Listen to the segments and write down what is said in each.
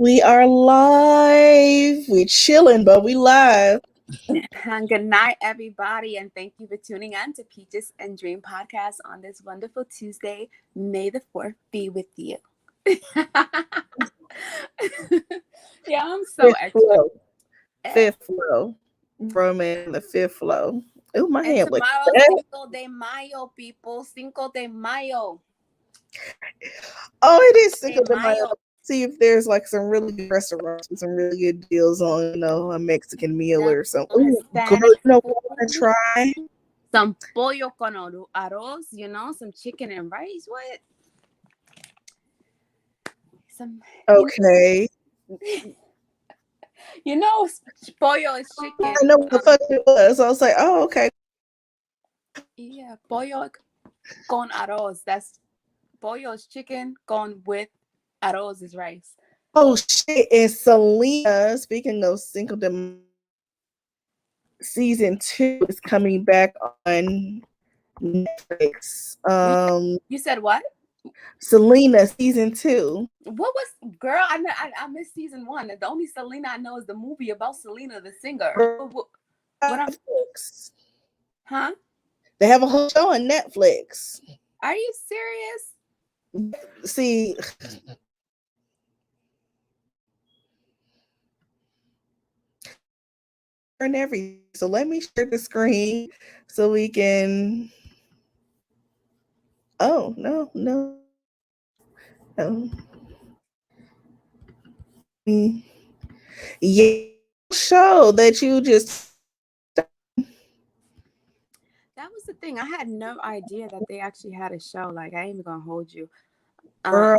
We are live. We chilling, but we live. Good night, everybody, and thank you for tuning in to Peaches and Dream podcast on this wonderful Tuesday. May the 4th be with you. Yeah, I'm so excited. Fifth flow. Roman, the fifth flow. Oh, my And hand looks tomorrow's bad. Cinco de Mayo, people. Cinco de Mayo. Oh, it is Cinco de Mayo. See if there's like some really good restaurants with some really good deals on, a Mexican meal or something. Ooh, girl, what I want to try? Some pollo con arroz, some chicken and rice. What? Okay. Pollo is chicken. I know what the fuck it was. I was like, oh, okay. Yeah, pollo con arroz. That's pollo is chicken with arroz is rice. Oh shit! And Selena, speaking of Cinco de Mayo, season 2 is coming back on Netflix. You said what? Selena season 2. What was girl? I missed season 1. The only Selena I know is the movie about Selena the singer. What Netflix. Huh? They have a whole show on Netflix. Are you serious? See, and everything. So let me share the screen so we can. Oh no. Yeah, show that you just. That was the thing. I had no idea that they actually had a show. Like, I ain't even gonna hold you. Girl.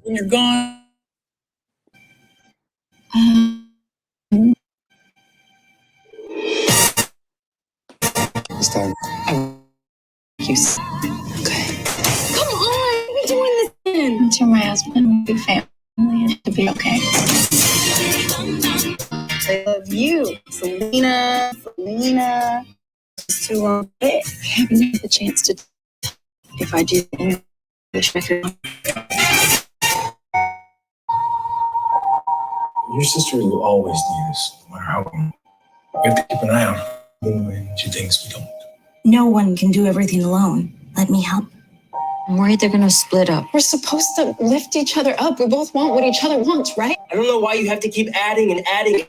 When you're gone. This time. You okay. Come on, we're doing this again. You're my husband, big family, and to be okay. I love you, Selena. It's too long. I haven't had the chance to. If I do, I wish I could. Your sister will always need us, no matter how long. We have to keep an eye on her, and she thinks we don't. No one can do everything alone. Let me help. I'm worried they're gonna split up. We're supposed to lift each other up. We both want what each other wants, right? I don't know why you have to keep adding and adding.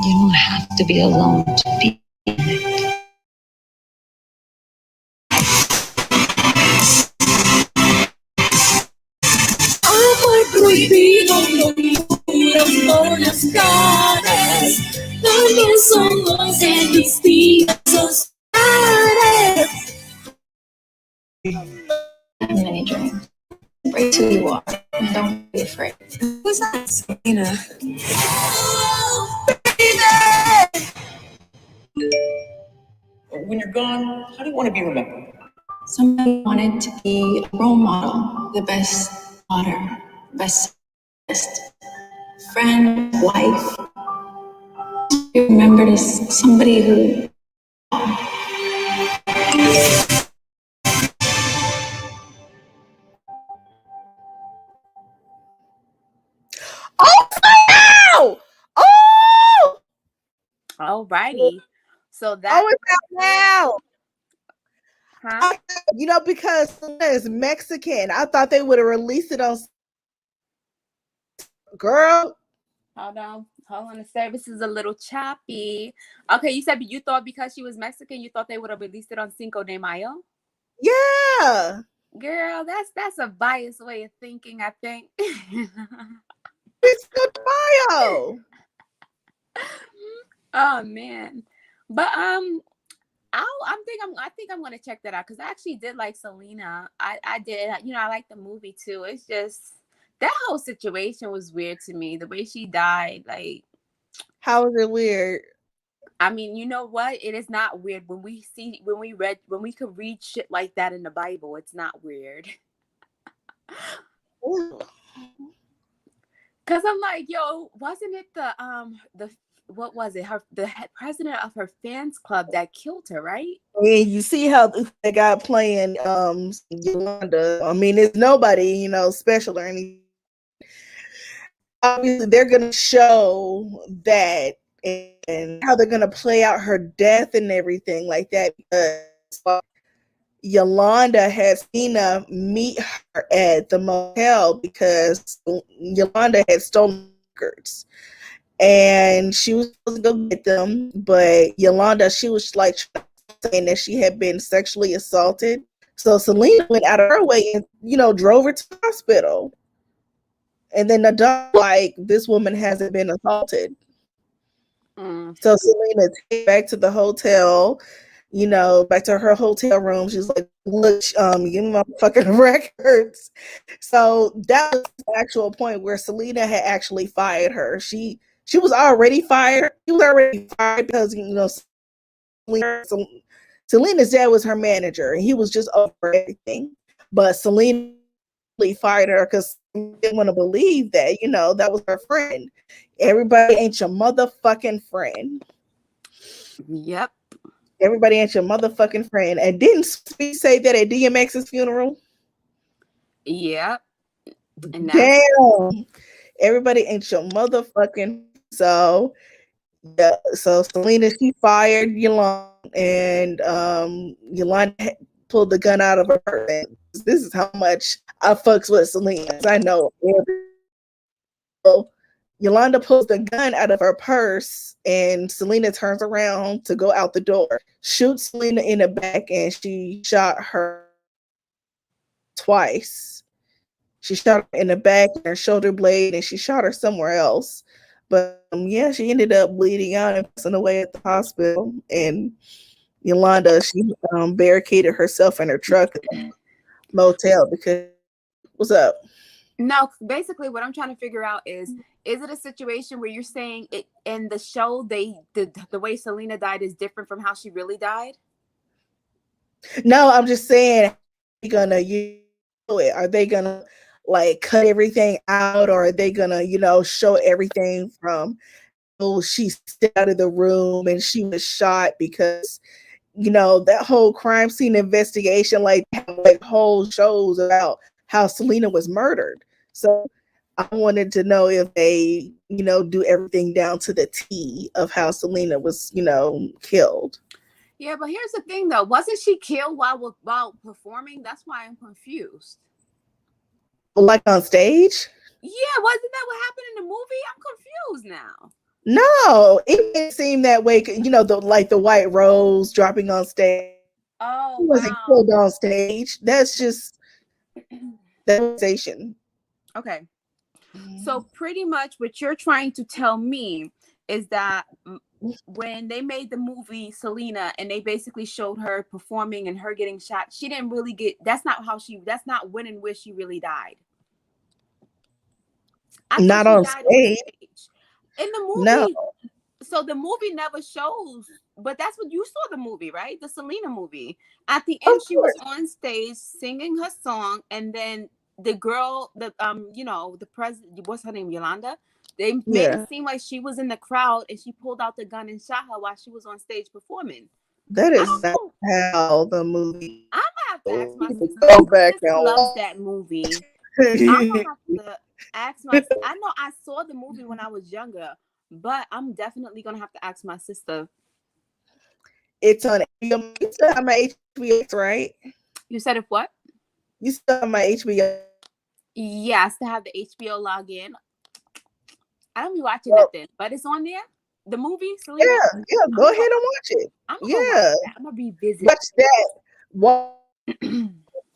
You don't have to be alone to be in it. Por las caras, también somos en distintos lugares. Many dreams. Embrace who you are and don't be afraid. Who's that? Selena. When you're gone, how do you want to be remembered? Somebody wanted to be a role model, the best daughter, best friend, wife. You're remembered as somebody who. Oh! Oh! Alrighty. So that. Oh, it's out now. Huh? Because Selena is Mexican. I thought they would have released it on. Girl. Hold on. The service is a little choppy. Okay, you said you thought because she was Mexican, you thought they would have released it on Cinco de Mayo? Yeah. Girl, that's a biased way of thinking, I think. It's Cinco de Mayo. Oh man. But I think I'm gonna check that out because I actually did like Selena. I did. I like the movie too. It's just that whole situation was weird to me. The way she died, like. How is it weird? I mean, you know what? It is not weird when we could read shit like that in the Bible. It's not weird. Cause I'm like, yo, wasn't it the what was it? The president of her fans club that killed her, right? And you see how they got playing Yolanda. I mean, it's nobody, special or anything. Obviously, they're gonna show that and how they're gonna play out her death and everything like that because Yolanda has Cena meet her at the motel because Yolanda had stolen records and she was supposed to go get them, but Yolanda, she was like saying that she had been sexually assaulted. So Selena went out of her way and, drove her to the hospital. And then the doctor, like, this woman hasn't been assaulted. So Selena came back to the hotel, back to her hotel room. She's like, look, give me my fucking records. So that was the actual point where Selena had actually fired her. She was already fired. She was already fired because, Selena's dad was her manager and he was just over everything. But Selena fired her because they didn't want to believe that, that was her friend. Everybody ain't your motherfucking friend. Yep. Everybody ain't your motherfucking friend. And didn't we say that at DMX's funeral? Yep. And damn. Everybody ain't your motherfucking. So yeah. So Selena, she fired Yolanda, and Yolanda pulled the gun out of her purse. This is how much I fucks with Selena. I know. Yolanda pulls the gun out of her purse, and Selena turns around to go out the door, shoots Selena in the back, and she shot her twice. She shot her in the back, her shoulder blade, and she shot her somewhere else. But yeah, she ended up bleeding out and passing away at the hospital. And Yolanda, she barricaded herself in her truck at the motel because what's up? No, basically what I'm trying to figure out is it a situation where you're saying it in the show the way Selena died is different from how she really died? No, I'm just saying, gonna are they gonna like cut everything out, or are they gonna show everything from she stepped out of the room and she was shot because that whole crime scene investigation, like whole shows about how Selena was murdered. So I wanted to know if they do everything down to the T of how Selena was killed. Yeah, but here's the thing though. Wasn't she killed while performing? That's why I'm confused. Like on stage? Yeah, wasn't that what happened in the movie? I'm confused now. No, it didn't seem that way. The white rose dropping on stage. Oh, He wasn't killed on stage. That's just that station. Okay. So pretty much what you're trying to tell me is that when they made the movie Selena and they basically showed her performing and her getting shot, she didn't really that's not when and where she really died. Not on stage. In the movie. No. So the movie never shows, but that's what you saw the movie, right? The Selena movie. At the end, she was on stage singing her song, and then the girl, the president, what's her name, Yolanda? They made it seem like she was in the crowd and she pulled out the gun and shot her while she was on stage performing. That is not how the movie. I'm gonna have to ask my sister. Go back My loves that movie. I'm gonna have to ask my. I know I saw the movie when I was younger, but I'm definitely gonna have to ask my sister. It's on. You still have my HBO, right? You said if what? You still have my HBO. Yeah, I still have the HBO login. I don't be watching nothing, but it's on there. The movie, Selena? Yeah. Go ahead and watch it. I'm gonna watch that. I'm gonna revisit. Watch that. Watch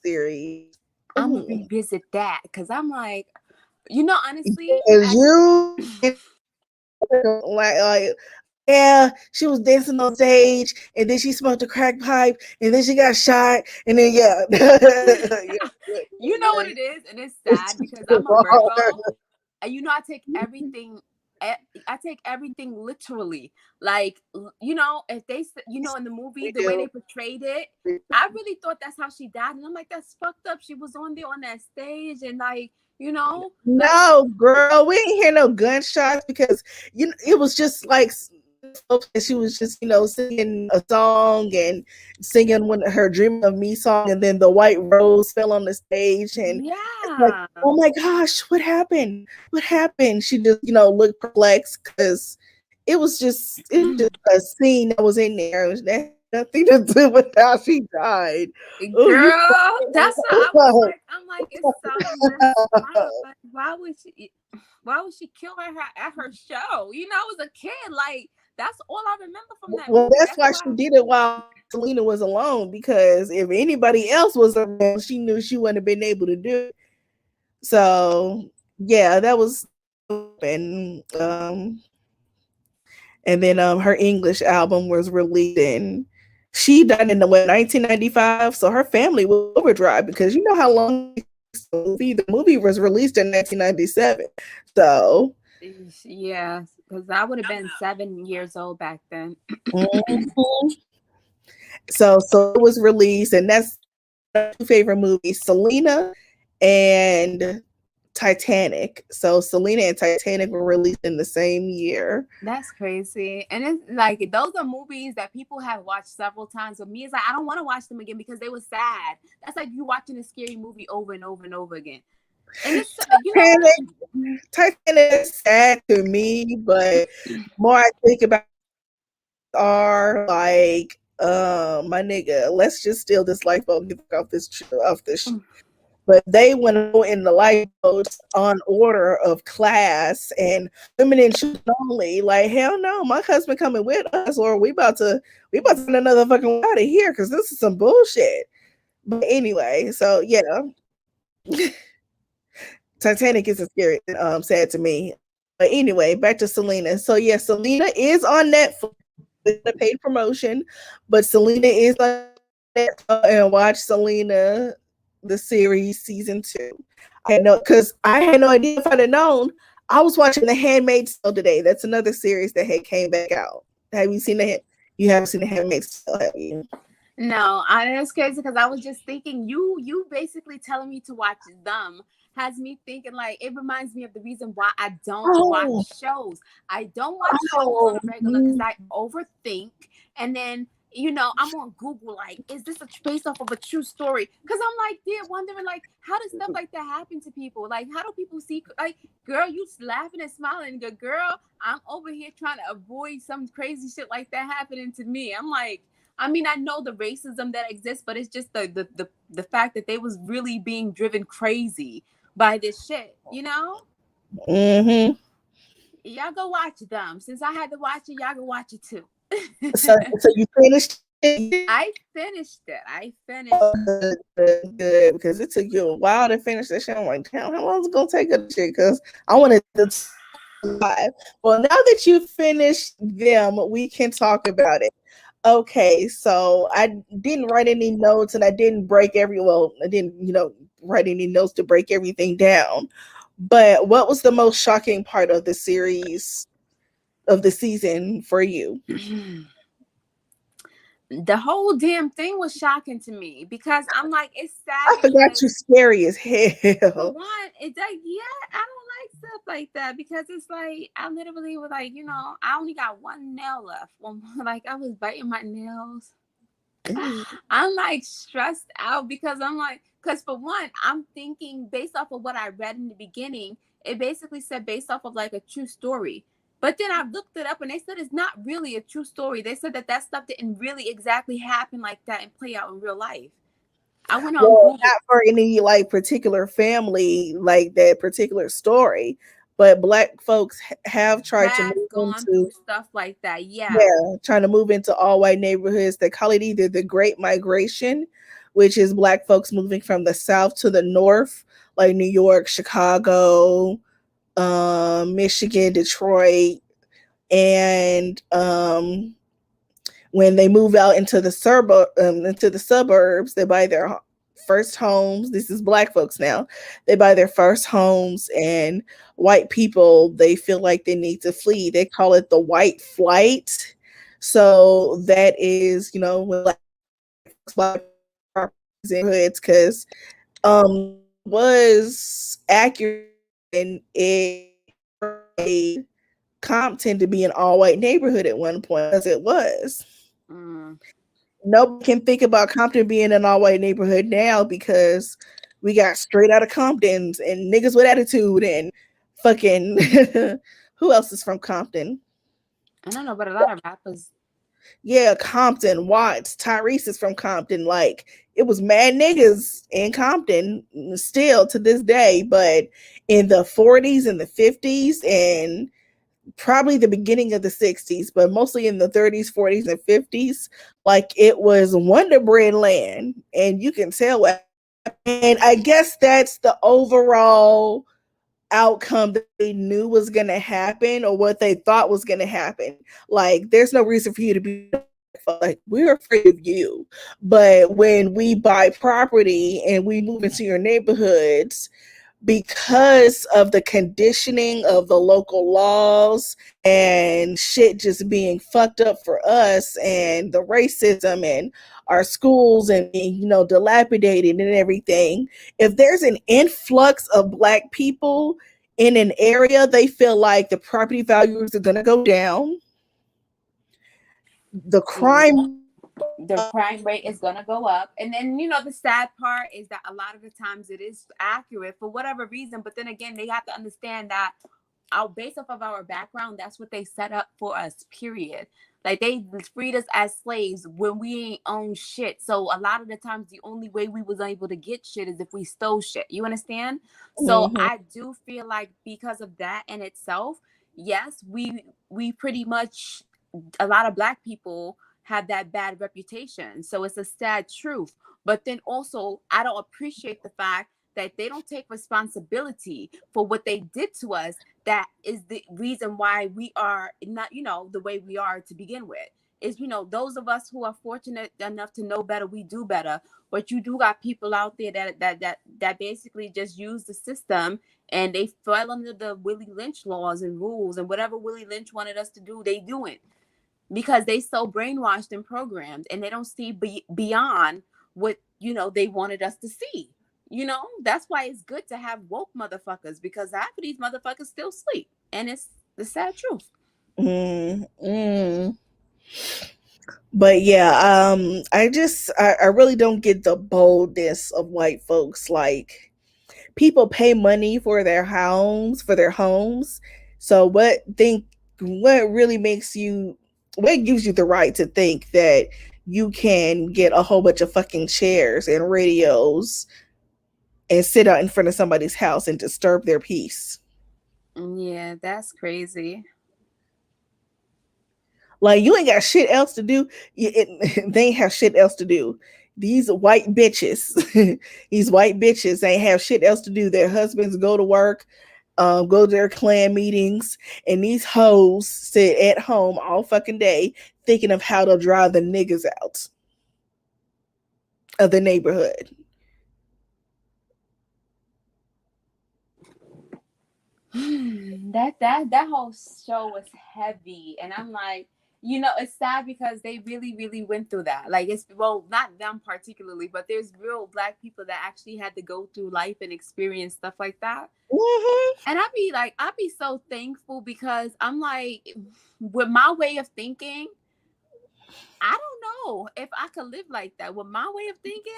series. I'm gonna revisit that because I'm like, honestly, like yeah, she was dancing on stage, and then she smoked a crack pipe, and then she got shot, and then you know what it is, and it's sad because I'm a Virgo, and I take everything. I take everything literally. Like, if they, in the movie, the way they portrayed it, I really thought that's how she died. And I'm like, that's fucked up. She was on there on that stage and like, You know, like No, girl, we ain't hear no gunshots because it was just like she was just singing a song and singing when her "Dreaming of Me" song, and then the white rose fell on the stage, and it's like, yeah, oh my gosh, what happened? What happened? She just looked perplexed because it was just a scene that was in there. That had nothing to do with how she died. Oh, you. girl. That's what I was like. I'm like, it's something messed up. Like, why would she kill her at her show? You know, as a kid, like that's all I remember from that Well, movie. that's That's why she why. did it while Selena was alone, because if anybody else was around, she knew she wouldn't have been able to do it. So yeah, that was. And then her English album was released, and she died in the 1995. So her family was overdrive because you know how long the movie was released in 1997. So Yeah, because I would have been 7 years old back then. mhm. So it was released, and that's my two favorite movies, Selena and Titanic. So Selena and Titanic were released in the same year. That's crazy. And it's like those are movies that people have watched several times. But me, it's like I don't want to watch them again because they were sad. That's like you watching a scary movie over and over and over again. And it's you know what? Titanic is sad to me, but more I think about are like, my nigga, let's just steal this lifeboat and get off this. But they went in the lifeboats on order of class and women and children only. Like, hell no, my husband coming with us, or we about to send another fucking out of here because this is some bullshit. But anyway, so yeah, Titanic is a scary, sad to me. But anyway, back to Selena. So yeah, Selena is on Netflix. It's a paid promotion, but Selena is on Netflix, and watch Selena the series season 2. I had no because I had no idea. If I'd have known, I was watching The Handmaid's Tale today. That's another series that had came back out. Have you seen that? You haven't seen The Handmaid's Tale, have you? No, it's crazy because I was just thinking you basically telling me to watch them has me thinking like it reminds me of the reason why I don't watch Oh, shows. I don't watch shows on oh, a regular because I overthink, and then I'm on Google like, is this based off of a true story? Because I'm like, there wondering like, how does stuff like that happen to people? Like, how do people see like, girl, you laughing and smiling, and go, girl, I'm over here trying to avoid some crazy shit like that happening to me. I'm like. I mean, I know the racism that exists, but it's just the fact that they was really being driven crazy by this shit, you know? mm-hmm. Y'all go watch them. Since I had to watch it, y'all go watch it too. So you finished it? I finished it. I Oh, finished. good, good, good, because it took you a while to finish that shit. I'm like, damn, how long is it gonna take a shit? Because I wanted to live. Well, now that you finished them, we can talk about it. Okay, so I didn't write any notes, and I didn't I didn't, write any notes to break everything down. But what was the most shocking part of the series of the season for you? The whole damn thing was shocking to me because I'm like, it's sad I forgot because you scary as for hell. one, it's like, yeah, I don't like stuff like that because it's like I literally was like, I only got one nail left. Like I was biting my nails. I'm like stressed out because I'm like, because for one, I'm thinking based off of what I read in the beginning, it basically said based off of like a true story. But then I looked it up and they said it's not really a true story. They said that stuff didn't really exactly happen like that and play out in real life. I went on Well, Google. not for any like particular family, like that particular story, but black folks have tried to Has move gone into, through stuff like that. Yeah. yeah, trying to move into all white neighborhoods. They call it either the Great Migration, which is black folks moving from the south to the north, like New York, Chicago, Michigan, Detroit, and when they move out into the suburbs, they buy their first homes. This is black folks now. They buy their first homes, and white people, they feel like they need to flee. They call it the white flight. So that is, when black folks buy neighborhoods because was accurate and it made Compton to be an all-white neighborhood at one point, as it was. Nobody can think about Compton being an all-white neighborhood now because we got straight out of Comptons and niggas with attitude and fucking who else is from Compton? I don't know, but a lot of rappers. Yeah, Compton, Watts, Tyrese is from Compton. Like, it was mad niggas in Compton still to this day, but in the 40s and the 50s and probably the beginning of the 60s, but mostly in the 30s, 40s, and 50s, like it was Wonder Bread land. And you can tell what, and I guess that's the overall outcome that they knew was going to happen or what they thought was going to happen. Like, there's no reason for you to be like, we're afraid of you. But when we buy property and we move into your neighborhoods, because of the conditioning of the local laws and shit just being fucked up for us and the racism and our schools and being, dilapidated and everything, if there's an influx of black people in an area, they feel like the property values are going to go down. The crime rate is going to go up. And then, the sad part is that a lot of the times it is accurate for whatever reason. But then again, they have to understand that based off of our background, that's what they set up for us, period. Like, they freed us as slaves when we ain't own shit. So a lot of the times the only way we was able to get shit is if we stole shit. You understand? So I do feel like because of that in itself, yes, we pretty much, a lot of black people have that bad reputation. So it's a sad truth. But then also, I don't appreciate the fact that they don't take responsibility for what they did to us. That is the reason why we are not, the way we are to begin with. Is, those of us who are fortunate enough to know better, we do better. But you do got people out there that basically just use the system and they fell under the Willie Lynch laws and rules, and whatever Willie Lynch wanted us to do, they do it. Because they so brainwashed and programmed, and they don't see beyond what they wanted us to see. That's why it's good to have woke motherfuckers, because half of these motherfuckers still sleep, and it's the sad truth. But yeah, I really don't get the boldness of white folks. Like, people pay money for their homes, So what really what gives you the right to think that you can get a whole bunch of fucking chairs and radios and sit out in front of somebody's house and disturb their peace? Yeah, that's crazy. Like, you ain't got shit else to do. They ain't have shit else to do. These white bitches, they have shit else to do. Their husbands go to work, go to their clan meetings, and these hoes sit at home all fucking day thinking of how to drive the niggas out of the neighborhood. That whole show was heavy, and I'm like, it's sad because they really, really went through that. Like, it's, well, not them particularly, but there's real black people that actually had to go through life and experience stuff like that. And I'd be so thankful, because I'm like, with my way of thinking, I don't know if I could live like that. With my way of thinking,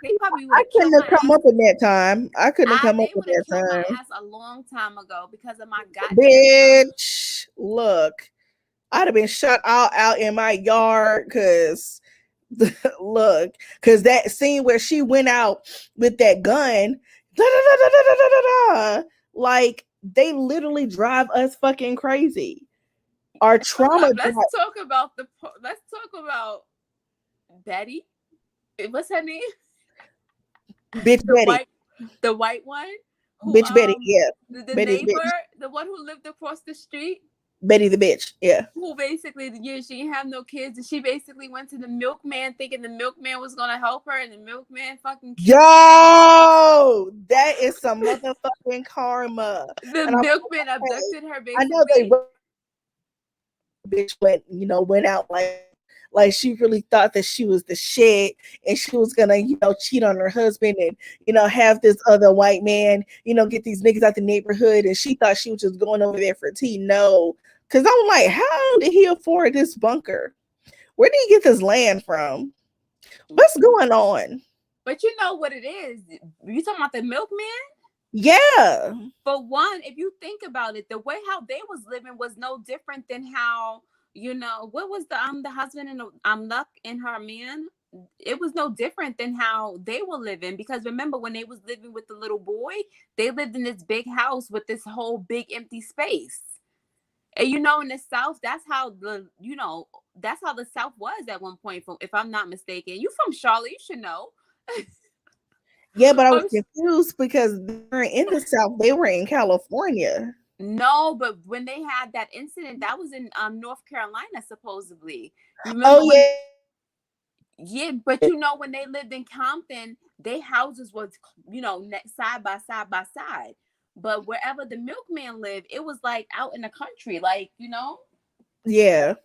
they probably would have killed my ass. Come up in that time. I couldn't have come up They in would have that killed time. my ass a long time ago because of my goddamn Bitch, look, I'd have been shot all out in my yard because look, because that scene where she went out with that gun, like, they literally drive us fucking crazy. Our trauma. Let's talk about Betty. What's her name? Bitch Betty. The white one. Who, bitch Betty, yeah. The Betty neighbor, the, the one who lived across the street. Betty the bitch, yeah. Who basically, she didn't have no kids, and she basically went to the milkman thinking the milkman was gonna help her, and the milkman fucking killed Yo, that is some motherfucking karma. The milkman abducted her, basically. I know they bitch went out like Like she really thought that she was the shit and she was gonna, cheat on her husband and, have this other white man, get these niggas out the neighborhood. And she thought she was just going over there for tea. No. Cause I'm like, how did he afford this bunker? Where did he get this land from? What's going on? But you know what it is? You talking about the milkman? Yeah. For one, if you think about it, the way how they was living was no different than how, what was the husband and Luck and her man? It was no different than how they were living, because remember when they was living with the little boy, they lived in this big house with this whole big empty space. And in the South, that's how the South was at one point, from, if I'm not mistaken. You from Charlotte, you should know. Yeah, but I was confused because they weren't in the South, they were in California. No, but when they had that incident, that was in North Carolina, supposedly. You Oh remember yeah. Yeah, but when they lived in Compton, their houses was, side by side by side. But wherever the milkman lived, it was like out in the country, like, Yeah.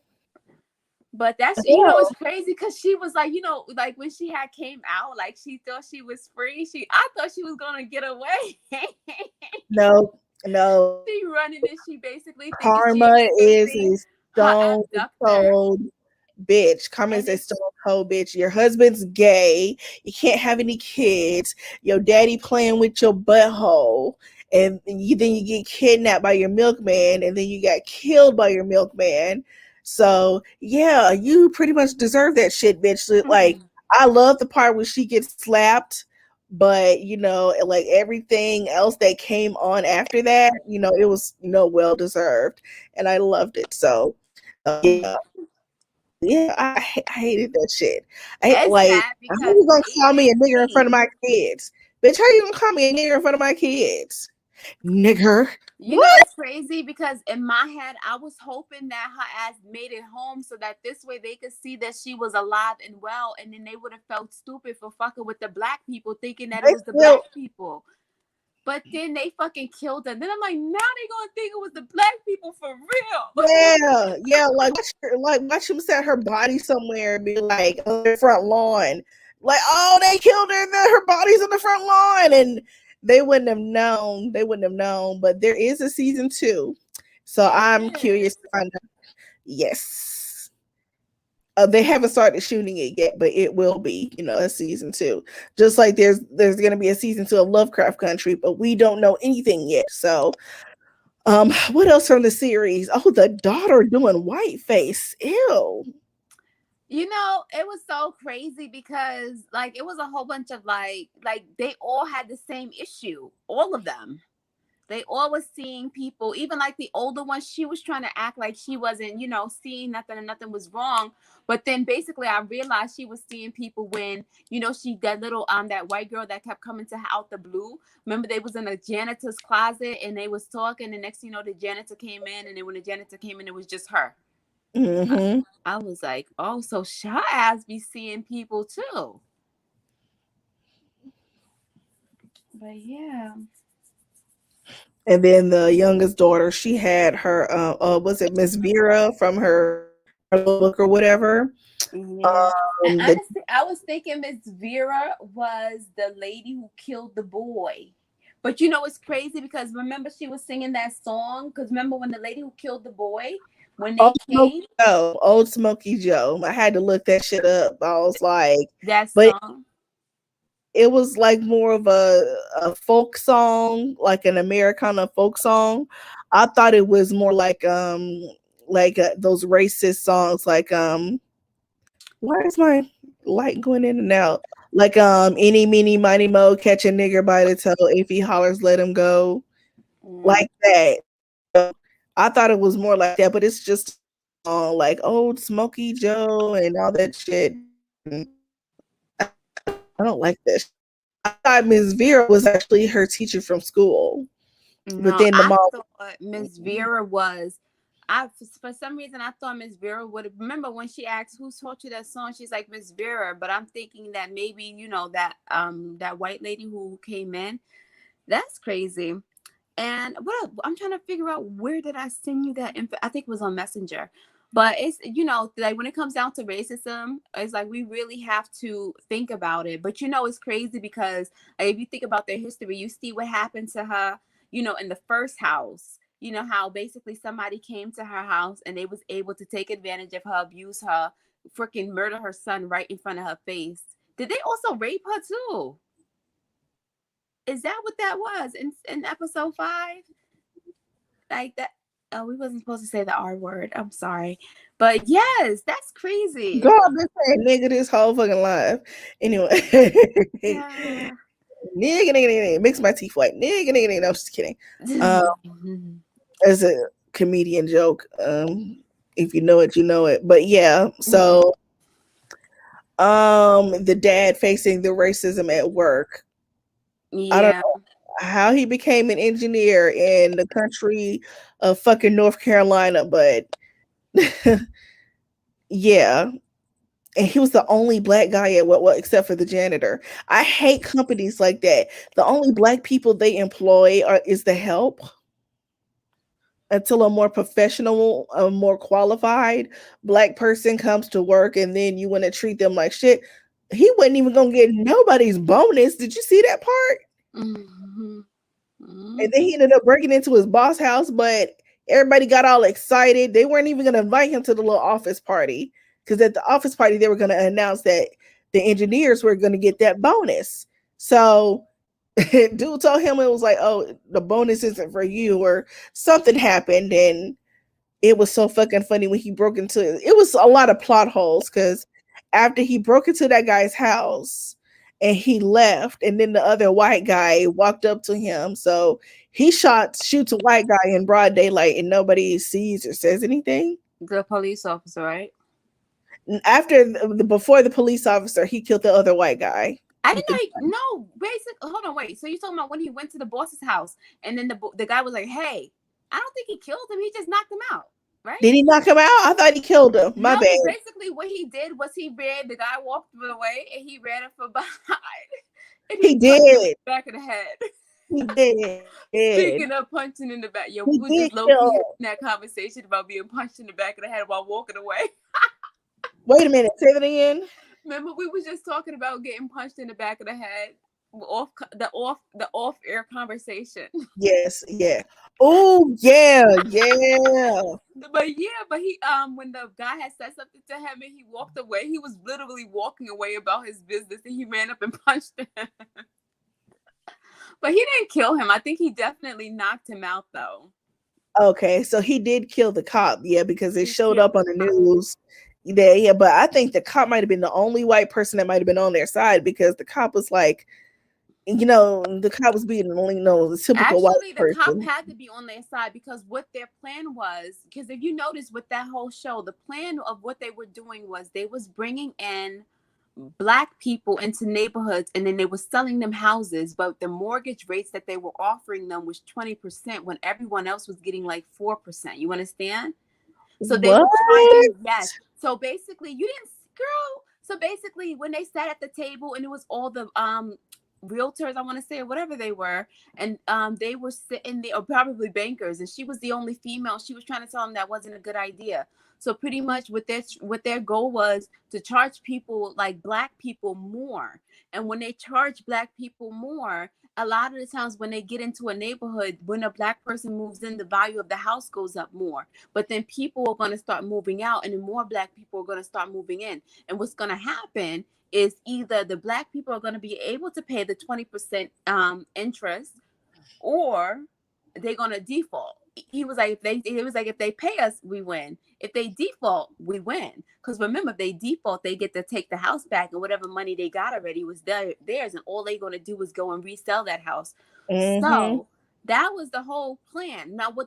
But that's, it's crazy because she was like, like when she had came out, like she thought she was free. I thought she was gonna get away. No. She running and she basically thinking Karma she is escaping. a Her stone abductor. cold bitch. Karma is a stone cold bitch. Your husband's gay. You can't have any kids. Your daddy playing with your butthole. And then you get kidnapped by your milkman, and then you got killed by your milkman. So yeah, you pretty much deserve that shit, bitch. Like, I love the part where she gets slapped, but like everything else that came on after that, it was well deserved, and I loved it. So yeah. Yeah, I hated that shit. It's Like, sad how because you gonna call me a even nigger in front me, of my kids? Bitch, how you gonna call me a nigger in front of my kids? Nigger. What? it's crazy because in my head, I was hoping that her ass made it home so that this way they could see that she was alive and well, and then they would have felt stupid for fucking with the black people, thinking that it was the black people. But then they fucking killed her. Then I'm like, now they gonna think it was the black people for real. Yeah. Like watch him set her body somewhere and be like on the front lawn. Like, oh, they killed her and then her body's on the front lawn, and they wouldn't have known. They wouldn't have known. But there is a season 2. So I'm curious to find out. Yes. They haven't started shooting it yet, but it will be, a season 2. Just like there's going to be a season 2 of Lovecraft Country, but we don't know anything yet. So, what else from the series? Oh, the daughter doing whiteface. Ew. It was so crazy because like it was a whole bunch of like they all had the same issue, all of them. They all was seeing people, even like the older one, she was trying to act like she wasn't, seeing nothing and nothing was wrong. But then basically I realized she was seeing people when, she, that little, that white girl that kept coming to her out the blue. Remember they was in a janitor's closet and they was talking, and next thing you know, the janitor came in, and then when the janitor came in, it was just her. Mm-hmm. I was like, oh, so her ass be seeing people too. But yeah. And then the youngest daughter, she had her, was it Miss Vera from her book or whatever? Yeah. And honestly, I was thinking Miss Vera was the lady who killed the boy. But it's crazy because remember she was singing that song? Because remember when the lady who killed the boy, when they came? Old Smokey Joe. I had to look that shit up. I was like, that but song. It was like more of a folk song, like an Americana folk song. I thought it was more like those racist songs, like why is my light going in and out? Like any meeny miny mo, catch a nigger by the toe, if he hollers let him go. Like that. I thought it was more like that, but it's just like Old Smokey Joe and all that shit. I don't like this. I thought Miss Vera was actually her teacher from school. No, but then the I mom thought Miss Vera was. For some reason I thought Miss Vera would have. Remember when she asked who taught you that song? She's like Miss Vera, but I'm thinking that maybe that white lady who came in. That's crazy. And I'm trying to figure out, where did I send you that info? I think it was on Messenger. But it's, like when it comes down to racism, it's like we really have to think about it. But it's crazy because if you think about their history, you see what happened to her, in the first house. How basically somebody came to her house and they was able to take advantage of her, abuse her, freaking murder her son right in front of her face. Did they also rape her too? Is that what that was in episode 5? Like that. Oh, we wasn't supposed to say the R word. I'm sorry. But yes, that's crazy. Girl, I've been saying nigga this whole fucking life. Anyway. Yeah. Nigga. Makes my teeth white. Nigga. No, I'm just kidding. As a comedian joke. If you know it, you know it. But yeah, so the dad facing the racism at work. I don't Yeah. know how he became an engineer in the country of fucking North Carolina, but yeah. And he was the only black guy at what except for the janitor. I hate companies like that. The only black people they employ is the help until a more professional, a more qualified black person comes to work, and then you want to treat them like shit. He wasn't even gonna get nobody's bonus. Did you see that part? Mm-hmm. And then he ended up breaking into his boss house, but everybody got all excited. They weren't even going to invite him to the little office party because at the office party, they were going to announce that the engineers were going to get that bonus. So dude told him it was like, oh, the bonus isn't for you, or something happened. And it was so fucking funny when he broke into it. Was a lot of plot holes because after he broke into that guy's house and he left, and then the other white guy walked up to him. So he shoots a white guy in broad daylight and nobody sees or says anything. The police officer, right? After before the police officer, he killed the other white guy. I didn't know. No, basic. Hold on, wait. So you're talking about when he went to the boss's house, and then the guy was like, "Hey, I don't think he killed him. He just knocked him out." Right? Did he knock him out? I thought he killed him. My bad. Basically, what he did was he ran. The guy walked away, and he ran him from behind. And he did. Back of the head. He did. Speaking of punching in the back, we were just low key in that conversation about being punched in the back of the head while walking away. Wait a minute, say that again. Remember, we was just talking about getting punched in the back of the head, off air conversation. Yes, yeah. Oh yeah. But he when the guy had said something to him and he walked away, he was literally walking away about his business, and he ran up and punched him. But he didn't kill him. I think he definitely knocked him out, though. Okay, so he did kill the cop, because it showed up on the news. Yeah, but I think the cop might have been the only white person that might have been on their side, because the cop was like, the cop was being the typical white person. Actually, the cop had to be on their side because what their plan was, because if you notice with that whole show, the plan of what they were doing was they was bringing in Black people into neighborhoods, and then they were selling them houses, but the mortgage rates that they were offering them was 20% when everyone else was getting like 4%. You understand? So they were trying to, yes. So basically, you didn't, girl. So basically, when they sat at the table and it was all the realtors, I want to say, or whatever they were, and they were sitting there, or probably bankers, and she was the only female. She was trying to tell them that wasn't a good idea. So pretty much what their goal was to charge people like Black people more. And when they charge Black people more, a lot of the times when they get into a neighborhood, when a Black person moves in, the value of the house goes up more. But then people are going to start moving out, and then more Black people are going to start moving in. And what's going to happen is either the Black people are going to be able to pay the 20% interest, or they're going to default. He was like, if they pay us, we win. If they default, we win. Because remember, if they default, they get to take the house back, and whatever money they got already was theirs, and all they're going to do is go and resell that house. Mm-hmm. So that was the whole plan. Now, where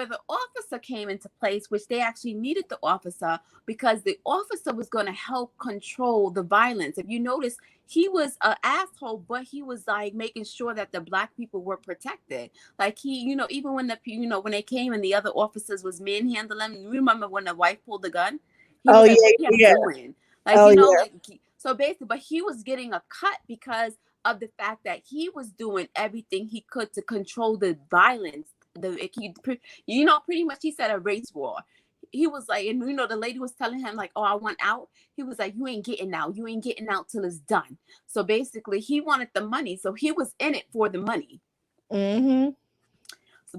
the officer came into place, which they actually needed the officer because the officer was going to help control the violence. If you notice, he was an asshole, but he was like making sure that the Black people were protected. Like he, even when when they came and the other officers was manhandling, you remember when the wife pulled the gun? He was doing? So basically, but he was getting a cut because of the fact that he was doing everything he could to control the violence. Pretty much he said a race war. he was like, and the lady was telling him like, oh, I want out. He was like, you ain't getting out. You ain't getting out till it's done. So basically, he wanted the money. So he was in it for the money. Mm-hmm.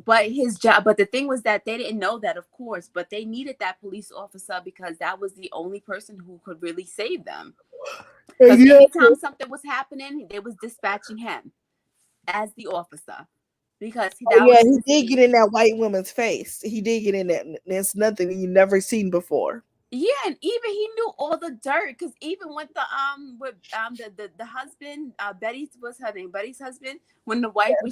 But his job, but the thing was that they didn't know that, of course, but they needed that police officer because that was the only person who could really save them. Because anytime something was happening, they was dispatching him as the officer because Oh that yeah, was he his did get field. in that white woman's face. He did get in that. It's nothing you never seen before. Yeah, and even he knew all the dirt because even with the husband, Betty's was her name, Betty's husband, when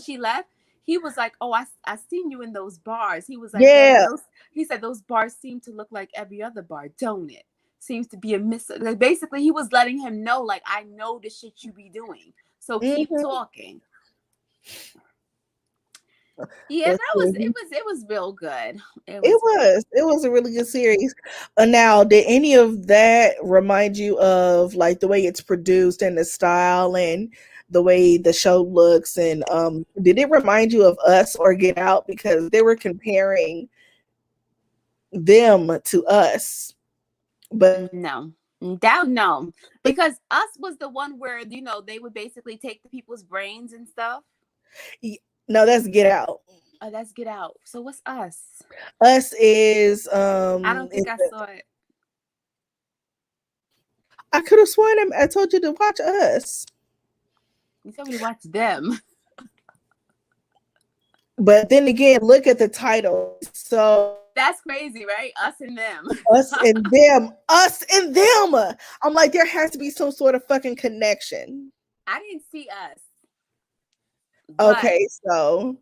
she left, he was like, oh, I seen you in those bars. He was like, yeah, Yeah. he said those bars seem to look like every other bar, don't it? Seems to be a miss. Like basically, he was letting him know, like, I know the shit you be doing, so keep Mm-hmm. talking. Yeah, But it was real good. It it was real. was. It was a really good series. Now, did any of that remind you of like the way it's produced and the style and the way the show looks? And did it remind you of Us or Get Out? Because they were comparing them to Us, but No, doubt no, because Us was the one where they would basically take the people's brains and stuff. no, that's Get Out. Oh, that's Get Out. So what's Us? Us is I don't think I saw it. I could have sworn I told you to watch Us. You told me to watch them. But then again, look at the title. So That's crazy, right? Us and them. us and them, us and them. I'm like, there has to be some sort of fucking connection. I didn't see Us, but Okay, so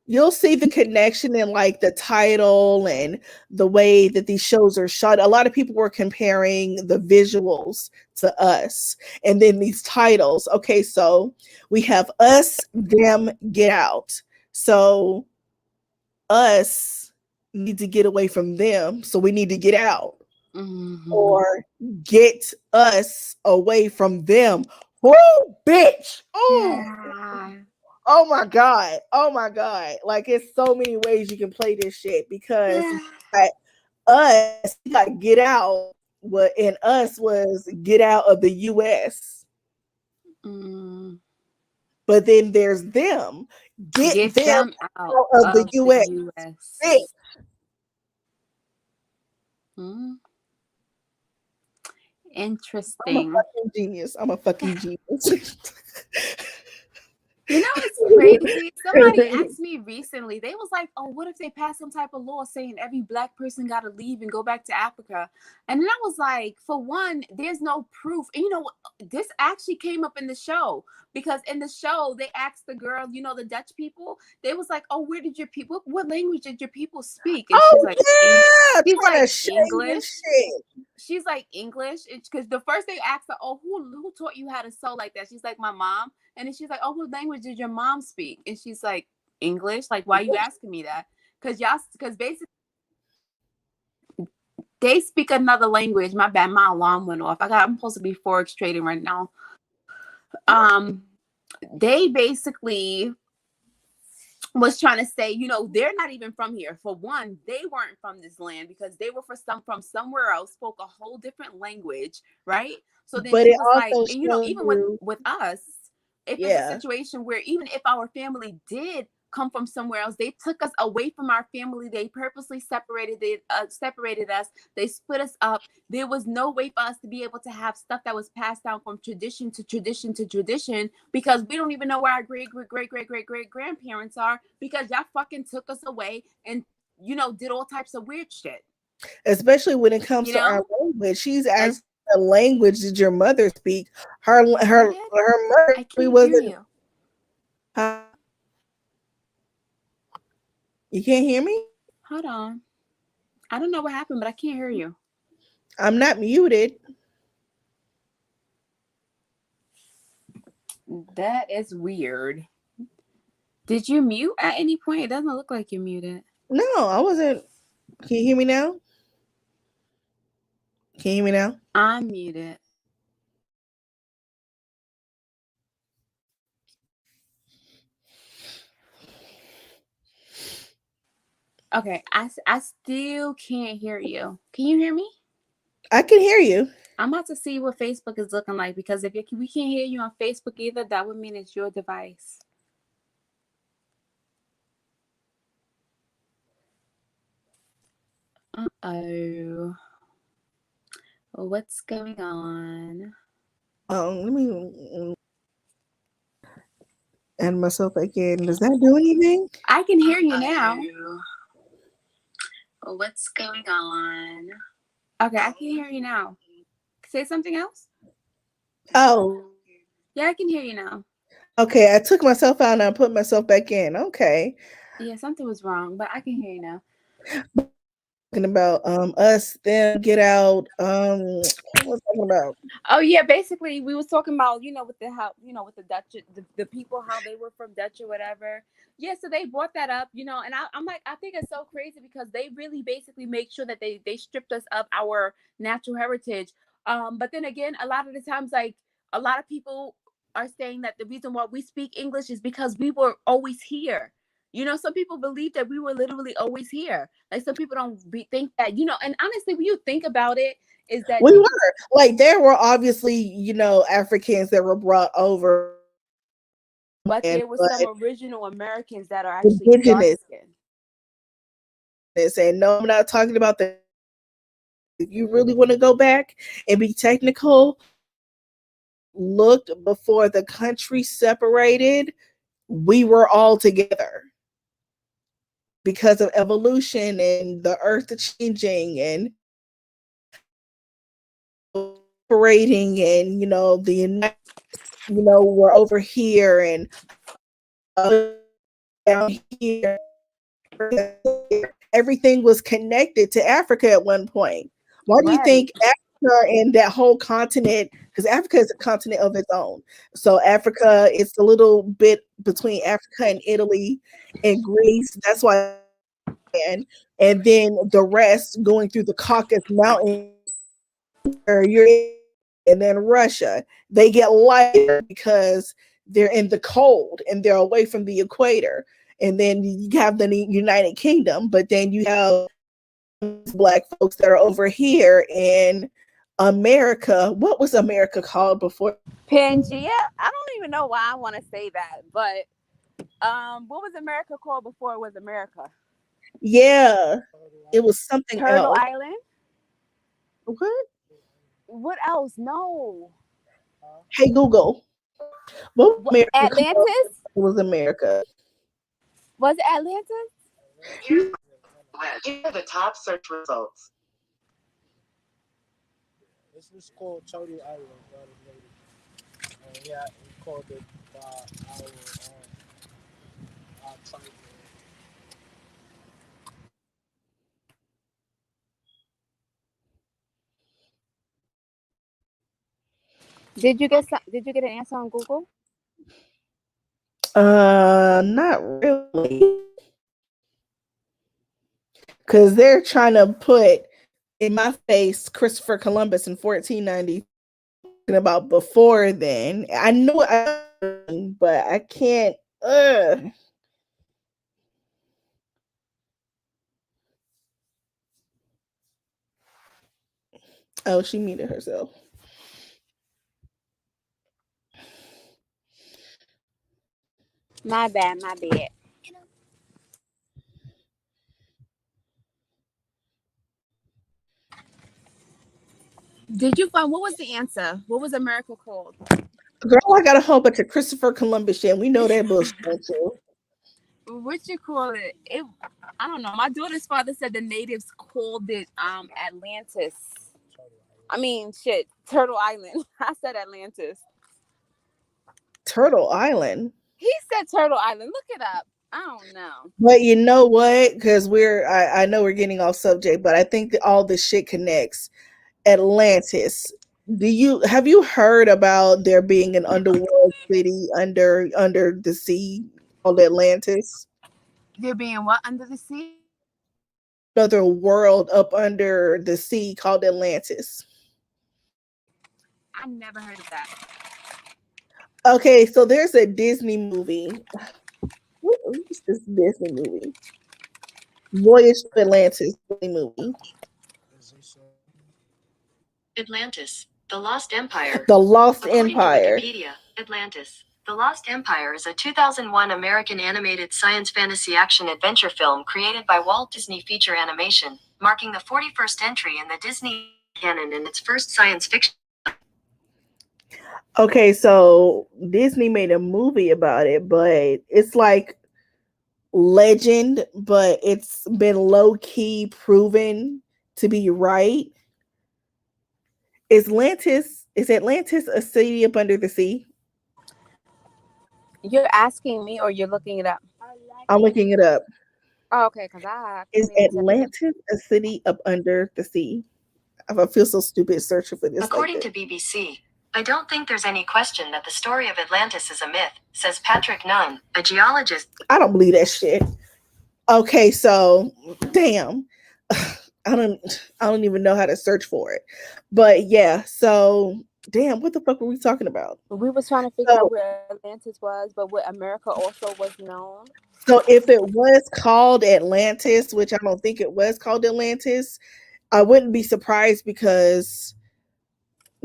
you'll see the connection in like the title and the way that these shows are shot. A lot of people were comparing the visuals to Us and then these titles. Okay, so we have Us, Them, Get Out. So us need to get away from them, so we need to get out. Or get us away from them. Whoa, bitch. Oh, yeah, oh my god. Oh my god. Like it's so many ways you can play this shit because yeah. us got get out. What in us was get out of the US. Mm. But then there's them. Get Get them them out out of the of the US. U.S. Mm. I'm a Interesting. fucking genius. I'm a fucking genius. It's crazy. Somebody asked me recently, they was like, oh, what if they pass some type of law saying every black person got to leave and go back to Africa? And then I was like, for one, there's no proof. And this actually came up in the show because in the show, they asked the girl, the Dutch people, they was like, oh, where did your people, what language did your people speak? And Oh she's like, yeah, she's trying like to shame and English. shit. She's like English because the first they asked her, oh, who taught you how to sew like that? She's like, my mom. And then she's like, oh, what language did your mom speak? And she's like, English. Like, why are you asking me that? Because basically they speak another language. My bad, my alarm went off. I'm supposed to be forex trading right now. They basically was trying to say, they're not even from here. For one, they weren't from this land because they were from somewhere else, spoke a whole different language, right? So then But she it was like, also and shows even with you, us, if it's a yeah. situation where even if our family did come from somewhere else, they took us away from our family. They purposely separated us. They split us up. There was no way for us to be able to have stuff that was passed down from tradition to tradition to tradition because we don't even know where our great grandparents are because y'all fucking took us away and did all types of weird shit. Especially when it comes You to our know, language. She's like asked the language did your mother speak? Her I her did. her mother I can't hear wasn't. you. You can't hear me? Hold on. I don't know what happened, but I can't hear you. I'm not muted. That is weird. Did you mute at any point? It doesn't look like you're muted. No, I wasn't. Can you hear me now? Can you hear me now? I'm muted. Okay, I still can't hear you. Can you hear me? I can hear you. I'm about to see what Facebook is looking like, because if we can't hear you on Facebook either, that would mean it's your device. Uh-oh. What's going on? Let me add myself back in. Does that do anything? I can hear you now. What's going on? Okay, I can hear you now. Say something else. Oh, Yeah, I can hear you now. okay. I took myself out and I put myself back in. Okay. Yeah, something was wrong, but I can hear you now. Talking about us, them, get out. What was I talking about? Oh yeah, basically we was talking about, with the how, with the Dutch, the people, how they were from Dutch or whatever. Yeah, so they brought that up, and I'm like, I think it's so crazy because they really basically make sure that they stripped us of our natural heritage. But then again, a lot of the times, like, a lot of people are saying that the reason why we speak English is because we were always here. Some people believe that we were literally always here. Like, some people don't think that, and honestly, when you think about it, is that We were like, there were obviously, Africans that were brought over, but and there were some but original Americans that are actually dark indigenous. skinned. And no, I'm not talking about the. If you really want to go back and be technical, looked before the country separated, we were all together because of evolution and the earth changing and separating, and the United, we're over here and down here. Everything was connected to Africa at one point. Why do you Right. think Africa and that whole continent? Because Africa is a continent of its own. So Africa, it's a little bit between Africa and Italy and Greece. That's why, and then the rest going through the Caucasus Mountains, and then Russia. They get lighter because they're in the cold and they're away from the equator. And then you have the United Kingdom, but then you have black folks that are over here in America. What was America called before? Pangea. I don't even know why I want to say that, but what was America called before it was America? Yeah, it was something Turtle else. Island. What? What else? No. Hey Google, what was America called before Atlantis. it was America? Was it Atlantis? Here are the top search results. This was called Turtle Island. Yeah, we called it by our tribe. Did you get an answer on Google? Not really, because they're trying to put in my face Christopher Columbus in 1490 about before then. I know but I can't. Oh, she muted herself. My bad. My bad. Did you find what was the answer? What was America called? Girl, I got a whole bunch of Christopher Columbus shit. We know that bullshit too. What you call it? I don't know. My daughter's father said the natives called it Atlantis. I mean, shit, Turtle Island. I said Atlantis. Turtle Island. He said Turtle Island. Look it up. I don't know. But you know what? Because I know we're getting off subject, but I think that all this shit connects. Atlantis. Have you heard about there being an underworld city under the sea called Atlantis? They're being what under the sea? Another world up under the sea called Atlantis. I never heard of that. Okay, so there's a Disney movie. What is this Disney movie? Voyage to Atlantis movie. Is it so? Atlantis, The Lost Empire. The Lost According to Empire. Wikipedia, Atlantis, The Lost Empire is a 2001 American animated science fantasy action adventure film created by Walt Disney Feature Animation, marking the 41st entry in the Disney canon and its first science fiction. Okay, so Disney made a movie about it, but it's like legend, but it's been low key proven to be right. Is Atlantis a city up under the sea? You're asking me or you're looking it up? I'm looking it up. Oh, okay, because I Is can't even tell you. Atlantis a city up under the sea? I feel so stupid searching for this like According this. to BBC, I don't think there's any question that the story of Atlantis is a myth, says Patrick Nunn, a geologist. I don't believe that shit. Okay, so damn. I don't even know how to search for it. But yeah, so damn, what the fuck were we talking about? We was trying to figure out So where Atlantis was, but where America also was known. so if it was called Atlantis, which I don't think it was called Atlantis, I wouldn't be surprised because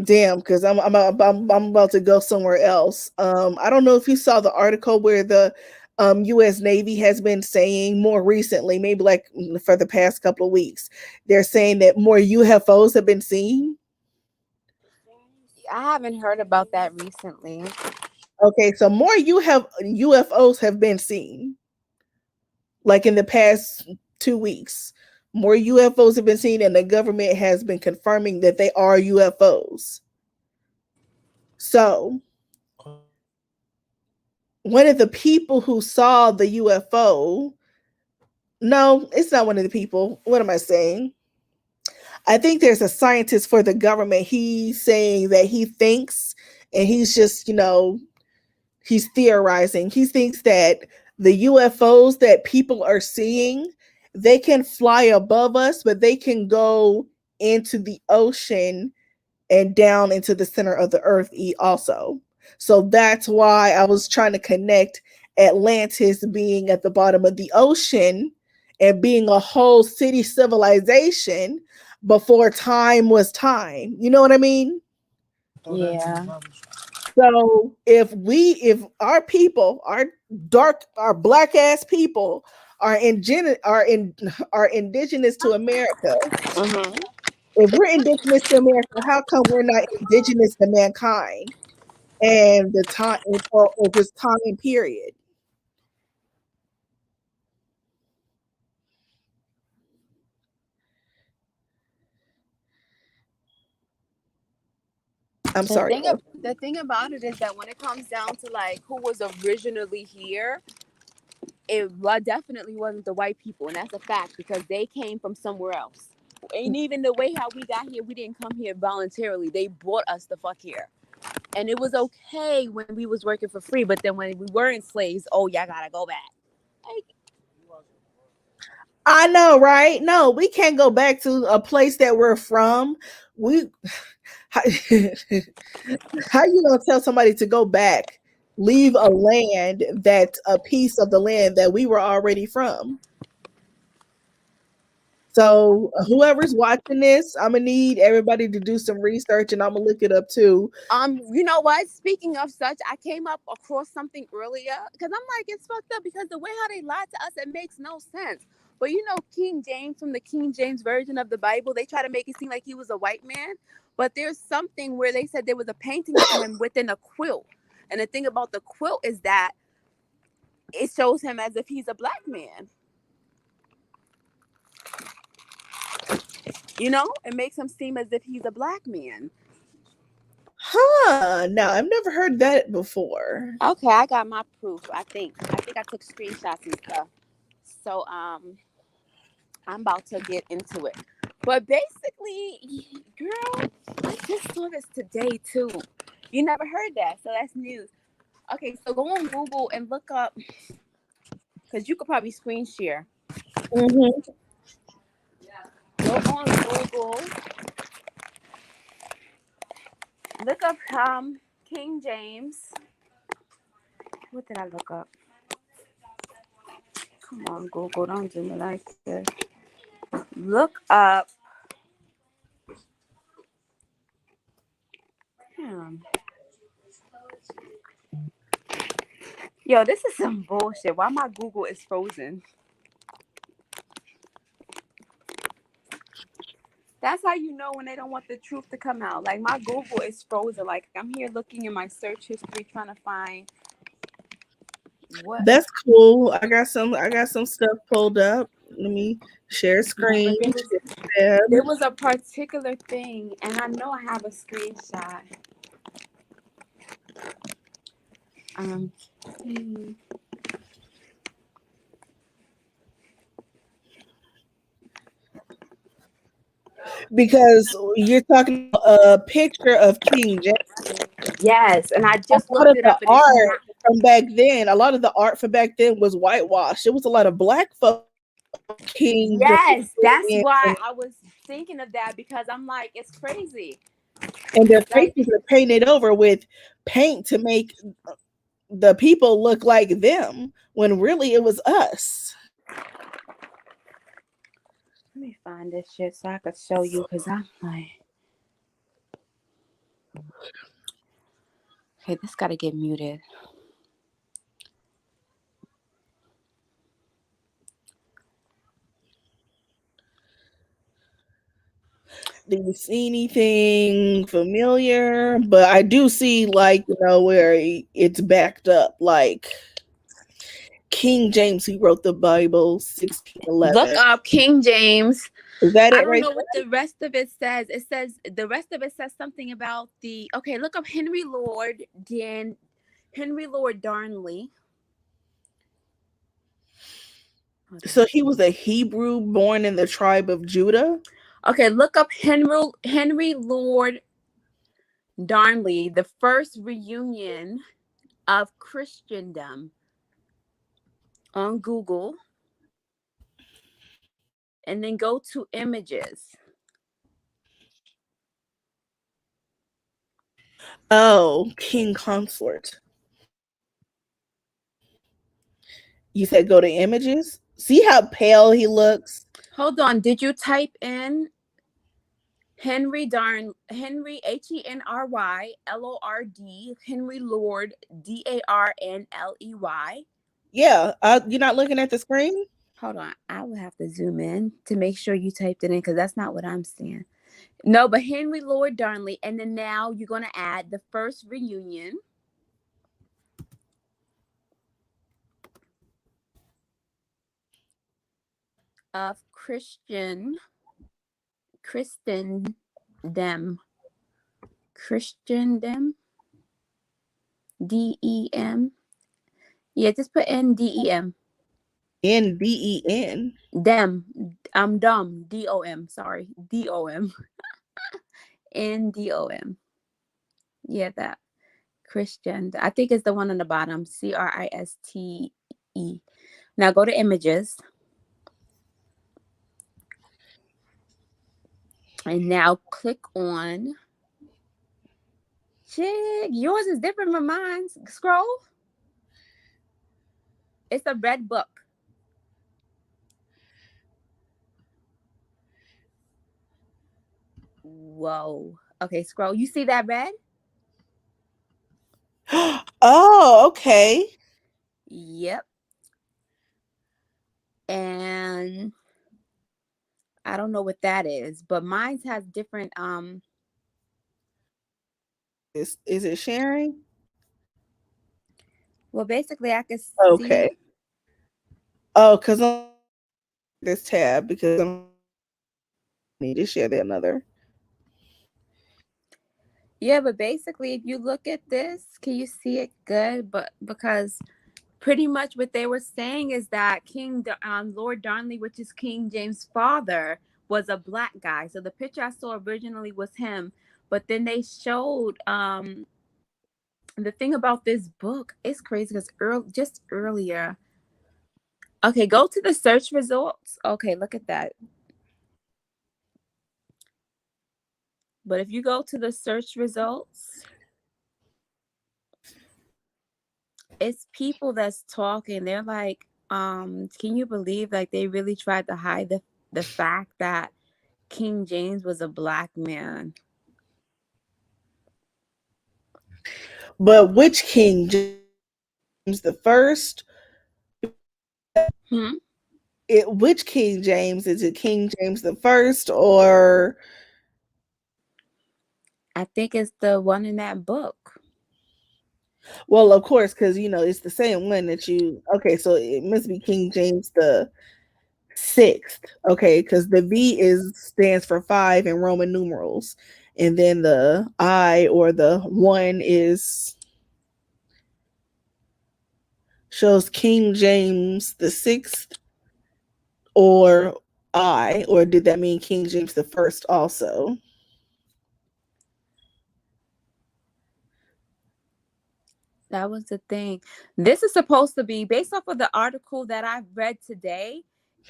damn, because I'm about to go somewhere else. I don't know if you saw the article where the U.S. Navy has been saying more recently, maybe like for the past couple of weeks, they're saying that more UFOs have been seen. I haven't heard about that recently. Okay, so more UFOs have been seen, like in the past 2 weeks. More UFOs have been seen, and the government has been confirming that they are UFOs. So one of the people who saw the UFO, no, it's not one of the people. What am I saying? I think there's a scientist for the government. He's saying that he thinks, and he's just, he's theorizing. He thinks that the UFOs that people are seeing, they can fly above us, but they can go into the ocean and down into the center of the earth also. So that's why I was trying to connect Atlantis being at the bottom of the ocean and being a whole city civilization before time was time. You know what I mean? Yeah. So if our people, our black ass people are indigenous to America, Mm-hmm. if we're indigenous to America, how come we're not indigenous to mankind and the time or this time period? I'm The sorry. thing about it is that when it comes down to like who was originally here, definitely wasn't the white people, and that's a fact because they came from somewhere else. And even the way how we got here, we didn't come here voluntarily. They brought us the fuck here. And it was okay when we was working for free, but then when we weren't slaves, oh, y'all gotta go back. Like, I know, right? No, we can't go back to a place that we're from. We how, how you gonna tell somebody to go back, leave a land that's a piece of the land that we were already from? So whoever's watching this, I'm gonna need everybody to do some research, and I'm gonna look it up too. you know what? Speaking of such, I came up across something earlier because I'm like, it's fucked up because the way how they lied to us, it makes no sense. But you know, King James from the King James version of the Bible, they try to make it seem like he was a white man. But there's something where they said there was a painting of him within a quilt. And the thing about the quilt is that it shows him as if he's a black man. You know, it makes him seem as if he's a black man. Huh? No, I've never heard that before. Okay, I got my proof. I took screenshots and stuff. So I'm about to get into it. But basically, girl, I just saw this today too. You never heard that, so that's news. Okay, so go on Google and look up because you could probably screen share. Mm-hmm. Go on Google, look up King James. What did I look up? Come on, Google, don't do me like this. Look up. Damn. Yo, this is some bullshit. Why my Google is frozen? That's how you know when they don't want the truth to come out. Like my Google is frozen. Like I'm here looking in my search history trying to find what. That's cool. I got some stuff pulled up. Let me share No, screen. but Tab. there was a particular thing, and I know I have a screenshot. Hmm. Because you're talking a picture of King James. Yes, and I A just lot looked of it the up, and it's art not. from back then, a lot of the art from back then was whitewashed. It was a lot of black folk King Yes, that's James why I was thinking of that because I'm like, it's crazy. and their Like, faces are painted over with paint to make the people look like them when really it was us. let me find this shit so I could show you because I'm like, okay, this got to get muted. Do you see anything familiar? But I do see, like, where it's backed up, like King James, he wrote the Bible, Look 1611. up King James. Is that I it don't right know what the rest of it says. It says the rest of it says something about the. Okay, look up Henry Lord Darnley. there? So he was a Hebrew born in the tribe of Judah. Okay, look up Henry Lord Darnley, the first reunion of Christendom on Google, and then go to images. Oh, King Consort. You said go to images. See how pale he looks. Hold on, did you type in Henry HenryLord Henry Lord Darnley? Yeah, you're not looking at the screen. Hold on, I will have to zoom in to make sure you typed it in because that's not what I'm seeing. No, but Henry Lord Darnley, and then now you're gonna add the first reunion of Christendom, Christendom, DEM. Yeah, just put in DEM. NDEN. Dem. I'm dumb. DOM. Sorry. DOM. NDOM. Yeah, that. Christian. I think it's the one on the bottom. CRISTE. Now go to images. And now click on. Chick, yours is different from mine. Scroll. It's a red book. Whoa. Okay, scroll. You see that red? Oh, okay. Yep. And I don't know what that is, but mine has different Is it sharing? well basically I could Okay. see. Oh, because this tab because I need to share the another. Yeah, but basically if you look at this, can you see it good? But because pretty much what they were saying is that Lord Darnley, which is King James' father, was a black guy. So the picture I saw originally was him, but then they showed the thing about this book is crazy because just earlier. Okay, go to the search results. Okay, look at that. But if you go to the search results, it's people that's talking. They're like, Can you believe like they really tried to hide the fact that King James was a black man? But which king? James the first? Hmm? Which King James? Is it King James the first or? I think it's the one in that book. Well, of course, because it's the same one that you. Okay, so it must be King James the sixth. Okay, because the V is stands for 5 in Roman numerals, and then the I or the one is shows King James the sixth or I, or did that mean King James the first also? That was the thing. This is supposed to be based off of the article that I read today.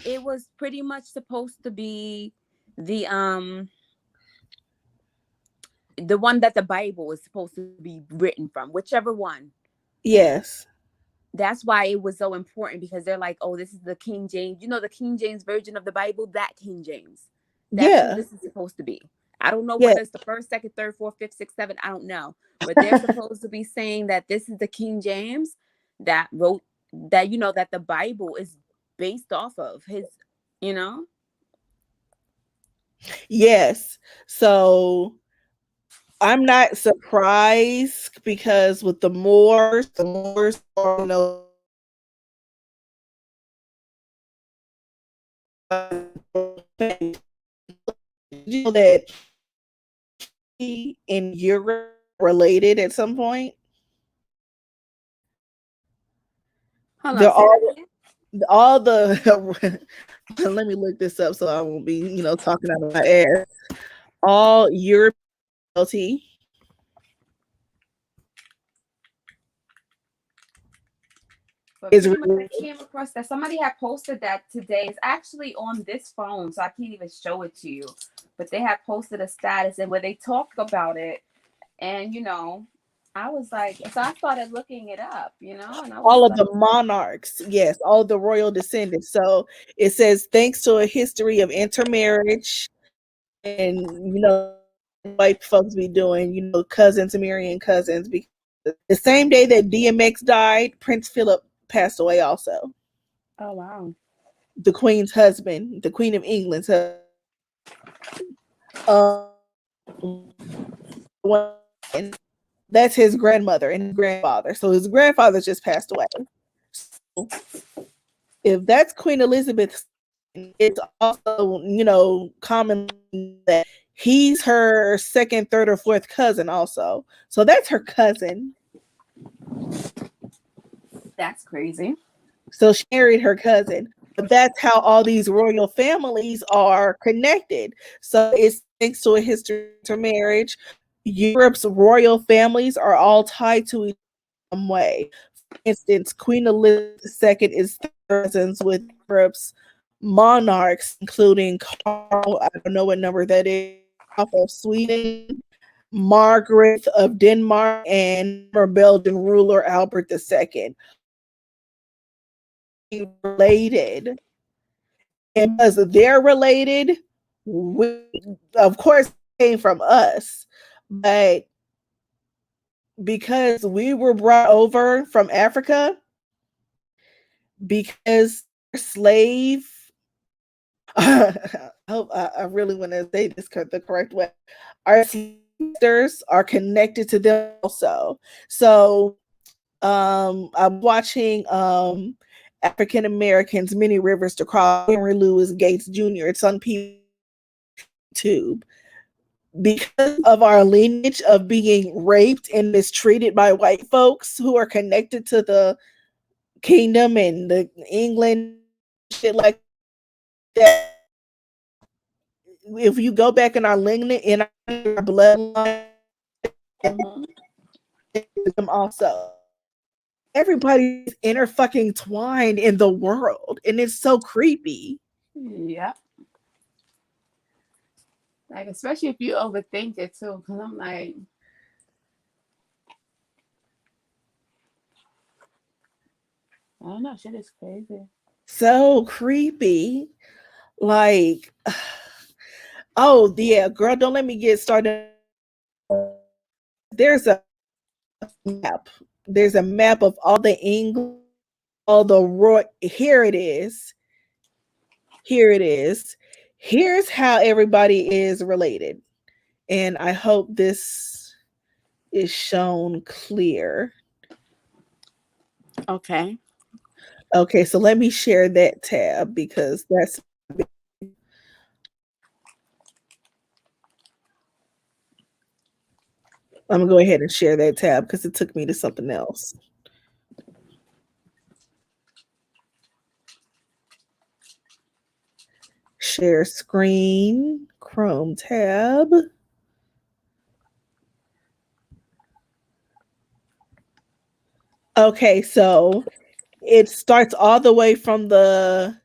It was pretty much supposed to be the um the one that the Bible is supposed to be written from, whichever one. Yes. That's why it was so important because they're like, oh, this is the King James, the King James version of the Bible, that King James. That's who Yeah. this is supposed to be. I don't know Yeah. whether it's the first, second, third, fourth, fifth, sixth, seventh. I don't know. But they're supposed to be saying that this is the King James that wrote that, that the Bible is based off of his, you know? Yes. So I'm not surprised because with the Moors, that he in Europe related at some point. Hold on, They're say that all again. all the let me look this up so I won't be talking out of my ass. All Europe But is pretty much I related. came across that somebody had posted that today. It's actually on this phone, so I can't even show it to you. But they had posted a status and where they talk about it, and I was like, so I started looking it up, and I was All of like, the monarchs, yes, all the royal descendants. So it says thanks to a history of intermarriage and white folks be doing, cousins marrying cousins. Because the same day that DMX died, Prince Philip passed away also. oh wow, The Queen's husband, the Queen of England's husband. That's his grandmother and his grandfather. So his grandfather just passed away. So if that's Queen Elizabeth, it's also, common that he's her second, third, or fourth cousin also. So that's her cousin. that's crazy. So she married her cousin. But that's how all these royal families are connected. So it's thanks to a history of marriage. Europe's royal families are all tied to each other in some way. For instance, Queen Elizabeth II is cousins with Europe's monarchs, including Carl, I don't know what number that is, of Sweden, Margaret of Denmark, and Belgian ruler Albert II. Related, and because they're related, we, of course, came from us, but because we were brought over from Africa, because slave I hope I really want to say this the correct way. Our sisters are connected to them also. So I'm watching African Americans Many Rivers to Cross, Henry Louis Gates Jr. It's on YouTube. Because of our lineage of being raped and mistreated by white folks who are connected to the kingdom and the England shit like that, if you go back in our lineage, in our bloodline, Mm-hmm. them also. Everybody's inner fucking twined in the world, and it's so creepy. Yeah, like especially if you overthink it too, because I'm like, I don't know. Shit is crazy. So creepy. Like, oh yeah, girl, don't let me get started. There's a map. There's a map of all the English, all the roy. Here it is. Here it is. Here's how everybody is related. And I hope this is shown clear. Okay. Okay, so let me share that tab because that's I'm gonna go ahead and share that tab because it took me to something else. Share screen, Chrome tab. Okay, so it starts all the way from the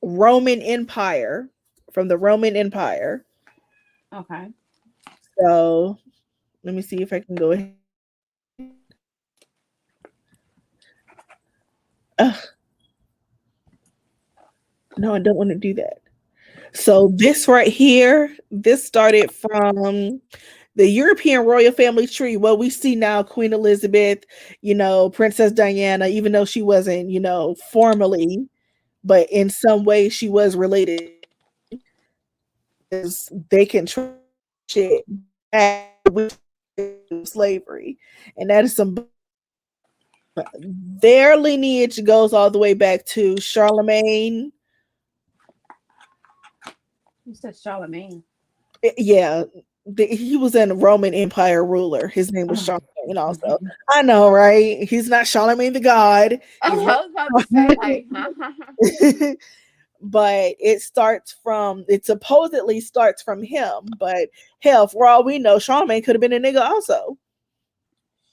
Roman Empire, from the Roman Empire. Okay. So let me see if I can go ahead. Ugh, no, I don't want to do that. So this right here, this started from the European royal family tree. What we see now, Queen Elizabeth, Princess Diana, even though she wasn't, formally, but in some way she was related, is they can trace shit back with slavery. And that is some their lineage goes all the way back to Charlemagne. You said Charlemagne. Yeah, he was a Roman Empire ruler. His name was Oh. Charlemagne also. I know, right? He's not Charlemagne the God. I He's was about to say, like, but it supposedly starts from him. But hell, for all we know, Charlemagne could have been a nigga also.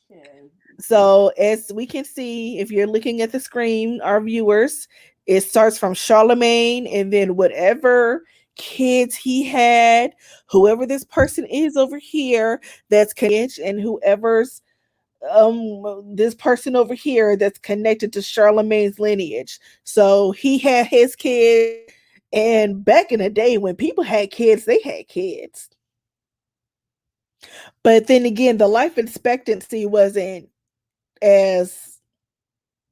shit. So as we can see, if you're looking at the screen, our viewers, it starts from Charlemagne, and then whatever kids he had, whoever this person is over here, that's connected, and whoever's this person over here that's connected to Charlemagne's lineage. So he had his kids, and back in the day when people had kids, they had kids. But then again, the life expectancy wasn't as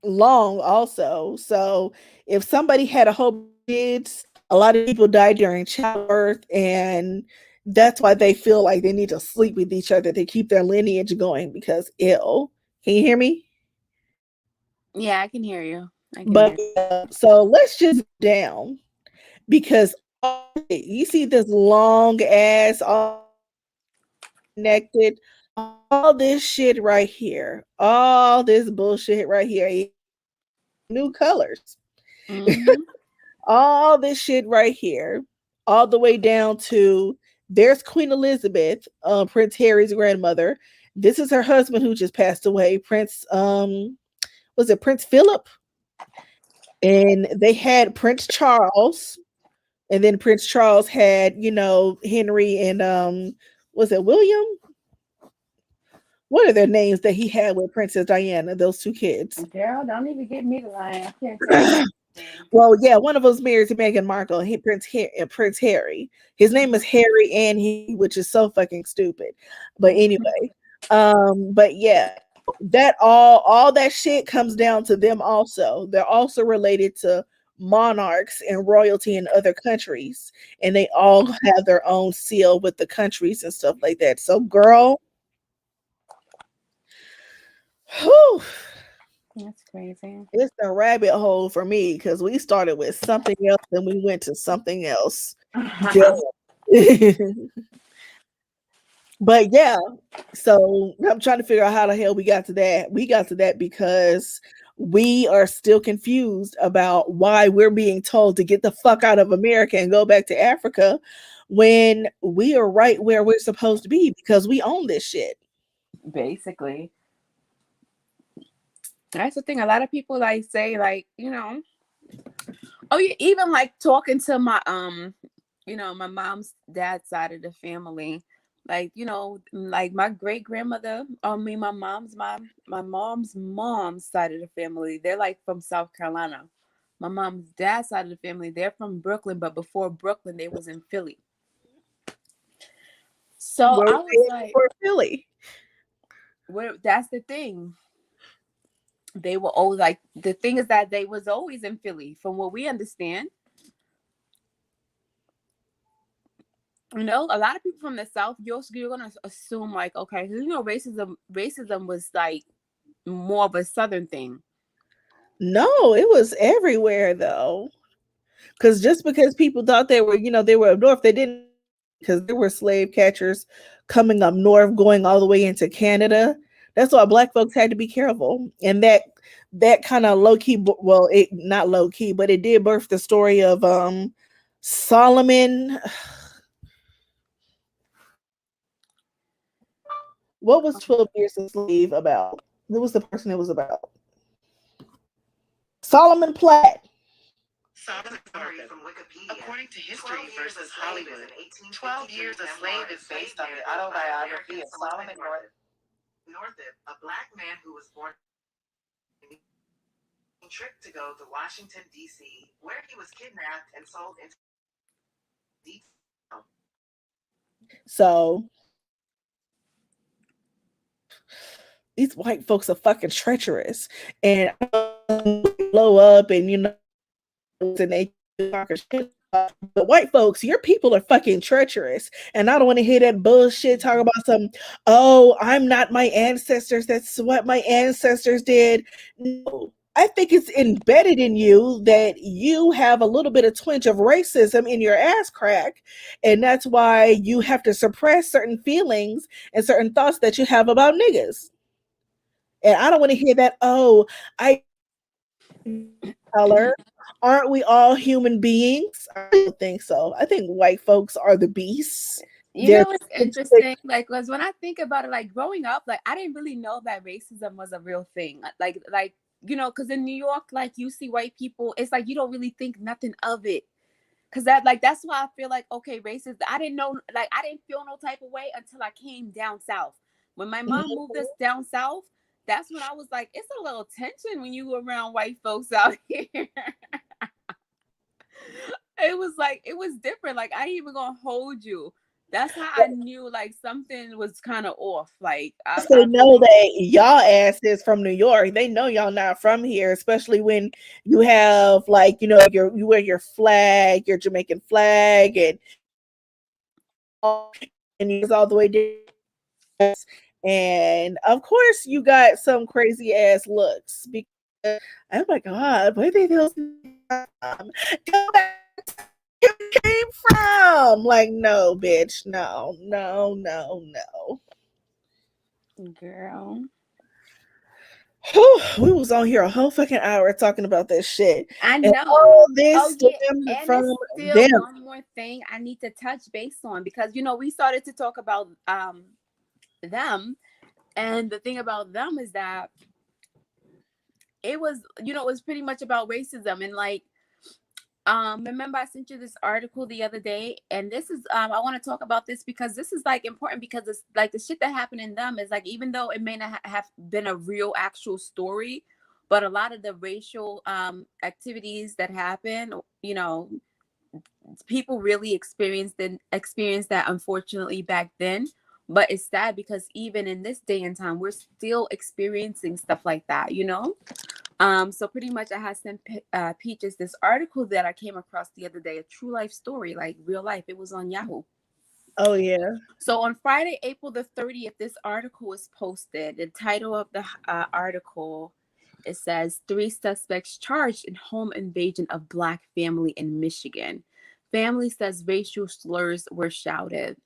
long also. So if somebody had a whole kids, a lot of people die during childbirth, and that's why they feel like they need to sleep with each other to keep their lineage going because ill. Can you hear me? Yeah, I can hear you. I can But hear. so let's just down because you see this long ass all connected, all this shit right here, all this bullshit right here, new colors. Mm-hmm. All this shit right here, all the way down to there's Queen Elizabeth, Prince Harry's grandmother. This is her husband who just passed away, Prince was it Prince Philip? And they had Prince Charles, and then Prince Charles had, Henry and was it William? What are their names that he had with Princess Diana, those two kids? Girl, don't even get me the line. I can't tell you. Well, yeah, one of them's married to Meghan Markle. Prince Harry. His name is Harry and he, which is so fucking stupid. But anyway, but yeah, that all that shit comes down to them. Also, they're also related to monarchs and royalty in other countries, and they all have their own seal with the countries and stuff like that. So, girl, whew, That's crazy. it's a rabbit hole for me because we started with something else and we went to something else. But yeah, so I'm trying to figure out how the hell we got to that. We got to that because we are still confused about why we're being told to get the fuck out of America and go back to Africa when we are right where we're supposed to be because we own this shit. Basically, that's the thing. A lot of people like say, like, oh, yeah, even like talking to my my mom's dad's side of the family. Like, like my great grandmother, I mean my mom's mom's side of the family, they're like from South Carolina. My mom's dad's side of the family, they're from Brooklyn, but before Brooklyn, they was in Philly. So Where I were was they like, before Philly? that's the thing. They were always like, the thing is that they was always in Philly, from what we understand. A lot of people from the South, you're gonna assume like, okay, racism was like more of a Southern thing. No, it was everywhere though. Because just because people thought they were up north, they didn't, because there were slave catchers coming up north, going all the way into Canada. That's why black folks had to be careful, and that kind of low key, well, it not low key, but it did birth the story of Solomon. What was 12 Years a Slave about? Who was the person it was about? Solomon Platt. Solid summary from Wikipedia. According to History versus Hollywood, 12 Years a Slave is based on the autobiography of Solomon Northup, a black man who was born tricked to go to Washington, D.C., where he was kidnapped and sold into detail. So these white folks are fucking treacherous, and blow up, and and they talking shit. But white folks, your people are fucking treacherous, and I don't want to hear that bullshit talk about some. Oh, I'm not my ancestors. That's what my ancestors did. No, I think it's embedded in you that you have a little bit of twinge of racism in your ass crack, and that's why you have to suppress certain feelings and certain thoughts that you have about niggas. And I don't want to hear that. Oh, I color. Aren't we all human beings? I don't think so. I think white folks are the beasts. They're It's the interesting. Like, cause when I think about it, like growing up, like I didn't really know that racism was a real thing. Cause in New York, like you see white people, it's like you don't really think nothing of it. Cause that's why I feel like, okay, racist. I didn't know, like I didn't feel no type of way until I came down south. When my mom moved us down south, that's when I was like, it's a little tension when you around white folks out here. It was like, it was different. Like I ain't even gonna hold you. That's how I knew like something was kind of off. Like they I know really, that y'all asses from New York. They know y'all not from here, especially when you have like, you wear your flag, your Jamaican flag, and you all the way down. And of course you got some crazy ass looks because, oh my god, where did those from? Go back to where you came from. Like, no, bitch, no, no, no, no. girl. Whew, we was on here a whole fucking hour talking about this shit, I and know. all this Oh yeah, stemmed and from it's still them. one more thing I need to touch base on because we started to talk about them, and the thing about them is that it was pretty much about racism. And like, remember I sent you this article the other day, and this is I want to talk about this because this is like important because it's like the shit that happened in them is like, even though it may not have been a real actual story, but a lot of the racial activities that happen, people really experienced that unfortunately back then. But it's sad because even in this day and time, we're still experiencing stuff like that. So pretty much I had sent Peaches this article that I came across the other day, a true life story, like real life. It was on Yahoo. Oh yeah, So on Friday, April the 30th, this article was posted. The title of the article, it says, "Three suspects charged in home invasion of Black family in Michigan. Family says racial slurs were shouted."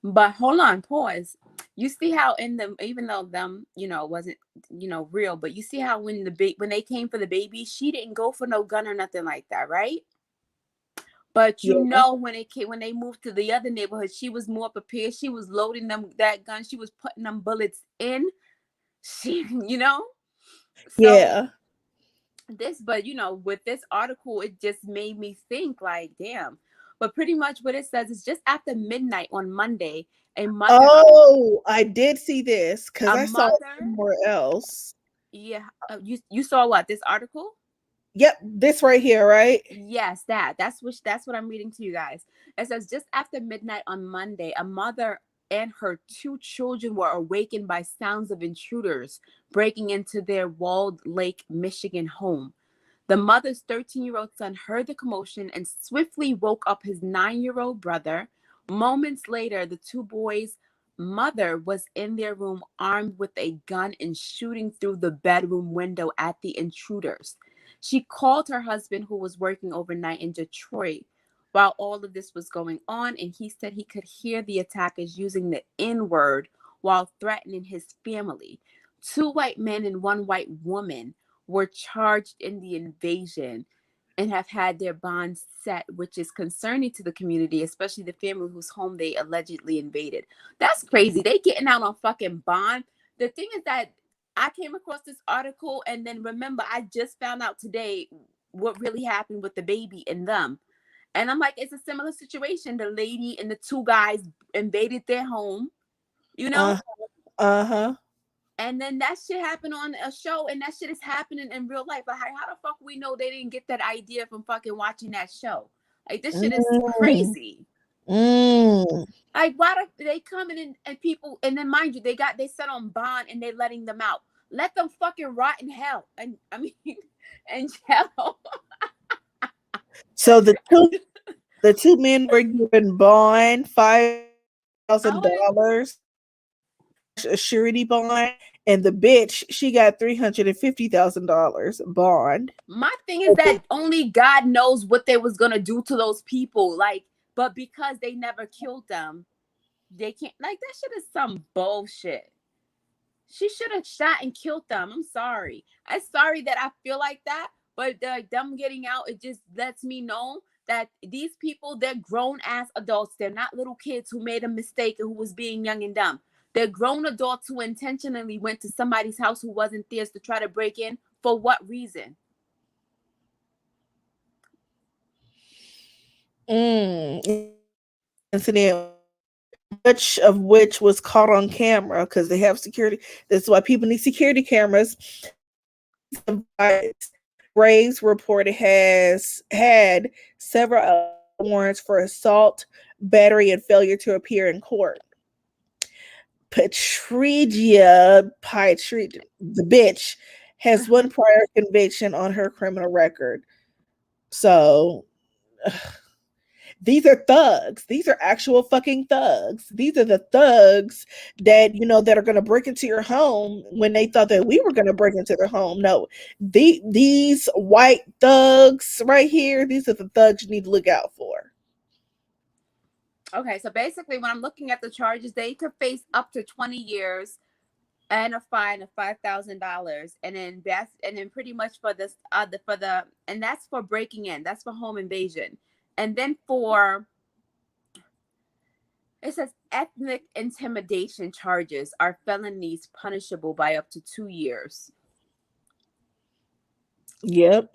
But hold on, pause. You see how in them, even though them, wasn't, real, but you see how when when they came for the baby, she didn't go for no gun or nothing like that, right? But yeah, when they moved to the other neighborhood, she was more prepared. She was loading them that gun. She was putting them bullets in. She, So yeah. but with this article, it just made me think like, damn. But pretty much what it says is just after midnight on Monday, a mother, Oh, I did see this because a I saw it mother, somewhere else. yeah, you saw what, this article? Yep, this right here, right? Yes, that's what I'm reading to you guys. It says just after midnight on Monday, a mother and her two children were awakened by sounds of intruders breaking into their Walled Lake, Michigan home. The mother's 13-year-old son heard the commotion and swiftly woke up his 9-year-old brother. Moments later, the two boys' mother was in their room armed with a gun and shooting through the bedroom window at the intruders. She called her husband, who was working overnight in Detroit while all of this was going on, and he said he could hear the attackers using the N word while threatening his family. Two white men and one white woman were charged in the invasion and have had their bonds set, which is concerning to the community, especially the family whose home they allegedly invaded. That's crazy. They getting out on fucking bond. The thing is that I came across this article, and then remember, I just found out today what really happened with the baby and them. And I'm like, it's a similar situation. The lady and the two guys invaded their home, you know? Uh uh-huh. And then that shit happened on a show, and that shit is happening in real life. Like, how the fuck we know they didn't get that idea from fucking watching that show? Like, this shit is Mm, crazy. mm. Like, why do they coming in and people, and then mind you, they set on bond and they letting them out. Let them fucking rot in hell. And I mean, in jail. So the two men were given bond I want $5,000 a surety bond, and the bitch she got $350,000 bond. my thing is that only God knows what they was gonna do to those people. Like, but because they never killed them, they can't. Like, that shit is some bullshit. She should have shot and killed them. I'm sorry. I'm sorry that I feel like that, but them getting out, it just lets me know that these people, they're grown ass adults. They're not little kids who made a mistake and who was being young and dumb. They're grown adults who intentionally went to somebody's house who wasn't theirs to try to break in. For what reason? Incident, much of which was caught on camera because they have security. That's why people need security cameras. Graves reported has had several warrants for assault, battery, and failure to appear in court. Patria, the bitch, has one prior conviction on her criminal record. So these are thugs. These are actual fucking thugs. These are the thugs that that are going to break into your home when they thought that we were going to break into their home. No, these white thugs right here. These are the thugs you need to look out for. Okay, so basically, when I'm looking at the charges, they could face up to 20 years and a fine of $5,000, and then pretty much for this for the and that's for breaking in. That's for home invasion, and then for it says ethnic intimidation charges are felonies punishable by up to 2 years. Yep.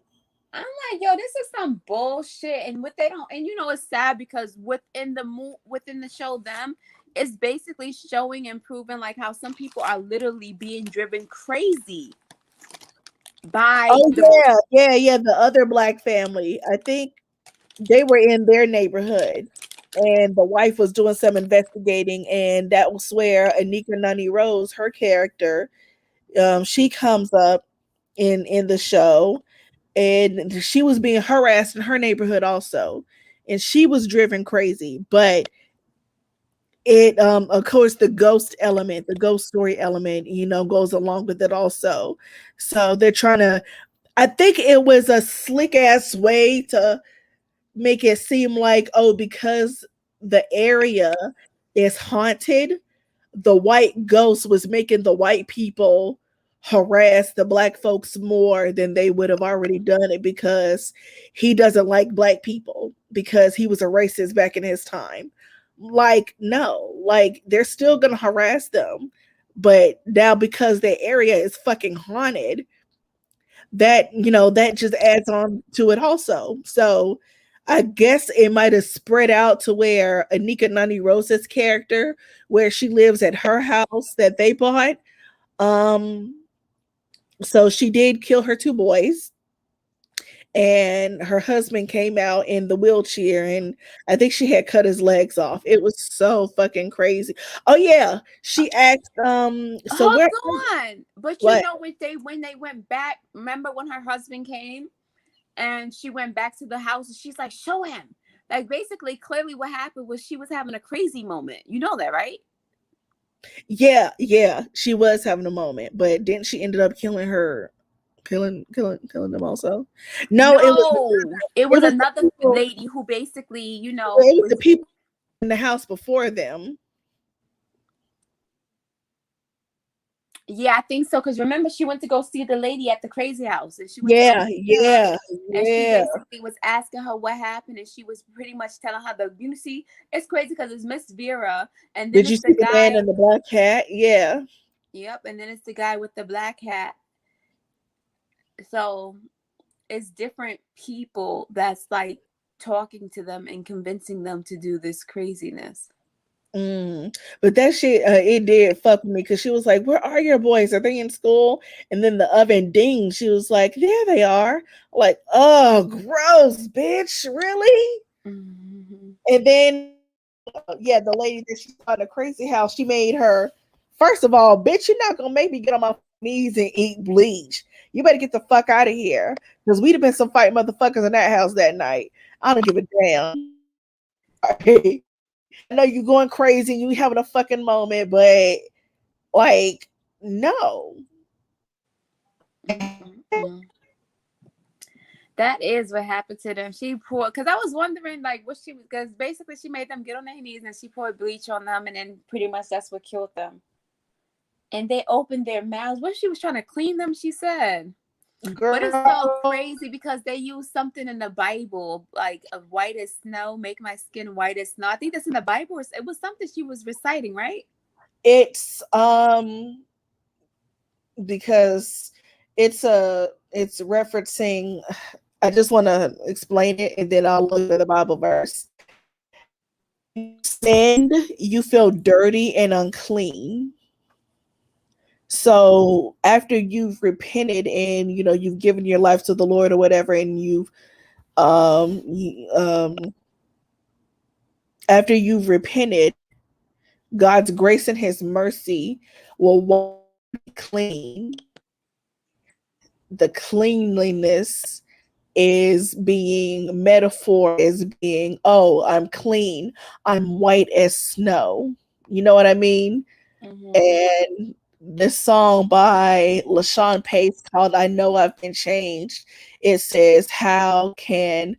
I'm like, yo, this is some bullshit. And what they don't, and it's sad because within the show, them, it's basically showing and proving like how some people are literally being driven crazy by Oh the. yeah. The other black family. I think they were in their neighborhood, and the wife was doing some investigating, and that was where Anika Nani Rose, her character, she comes up in the show, and she was being harassed in her neighborhood also, and she was driven crazy. But it of course the ghost element, the ghost story element, goes along with it also. So they're trying to, I think it was a slick ass way to make it seem like, oh, because the area is haunted, the white ghost was making the white people harass the black folks more than they would have already done it, because he doesn't like black people because he was a racist back in his time. Like, no, like they're still gonna harass them, but now because the area is fucking haunted, that that just adds on to it also. So I guess it might have spread out to where Anika Nani Rose's character, where she lives at her house that they bought. Um, so she did kill her two boys, and her husband came out in the wheelchair, and I think she had cut his legs off. It was so fucking crazy. Oh yeah, she asked. So Hold where? on. But you What? know when they went back, remember when her husband came and she went back to the house and she's like, show him. Like basically clearly what happened was she was having a crazy moment. You know that, right? Yeah, yeah, she was having a moment, but didn't she ended up killing her, killing them also? No, No, it it was was the another people. lady who basically, It was was the people in the house before them. yeah, I think so. Because remember, she went to go see the lady at the crazy house, and she went to go Yeah, see her, yeah, and she yeah. basically was asking her what happened, and she was pretty much telling her see, it's crazy because it's Miss Vera, and then Did you it's the see the man guy. in the black hat? Yeah. Yep, and then it's the guy with the black hat. So it's different people that's like talking to them and convincing them to do this craziness. But that shit, it did fuck with me because she was like, "Where are your boys? Are they in school?" And then the oven dinged. She was like, "There they are." Like, oh, gross, bitch, really? Mm-hmm. And then, yeah, the lady that she saw in the crazy house, she made her. First of all, bitch, you're not gonna make me get on my knees and eat bleach. You better get the fuck out of here because we'd have been some fight motherfuckers in that house that night. I don't give a damn. I know you going crazy, you having a fucking moment, but like, no. Mm-mm. That is what happened to them. She poured, because I was wondering like what she was, because basically she made them get on their knees and she poured bleach on them, and then pretty much that's what killed them. And they opened their mouths. What she was trying to clean them, she said. But it's so Girl, crazy because they use something in the Bible, like of white as snow, make my skin white as snow. I think that's in the Bible. Or it was something she was reciting, right? it's because it's referencing. I just want to explain it and then I'll look at the Bible verse. Sinned, you feel dirty and unclean. So after you've repented and you've given your life to the Lord or whatever, and you, after you've repented, God's grace and His mercy will wash you clean. The cleanliness is being metaphor is being, oh, I'm clean, I'm white as snow. You know what I mean? Mm-hmm. And this song by LaShawn Pace called "I Know I've Been Changed." It says, how can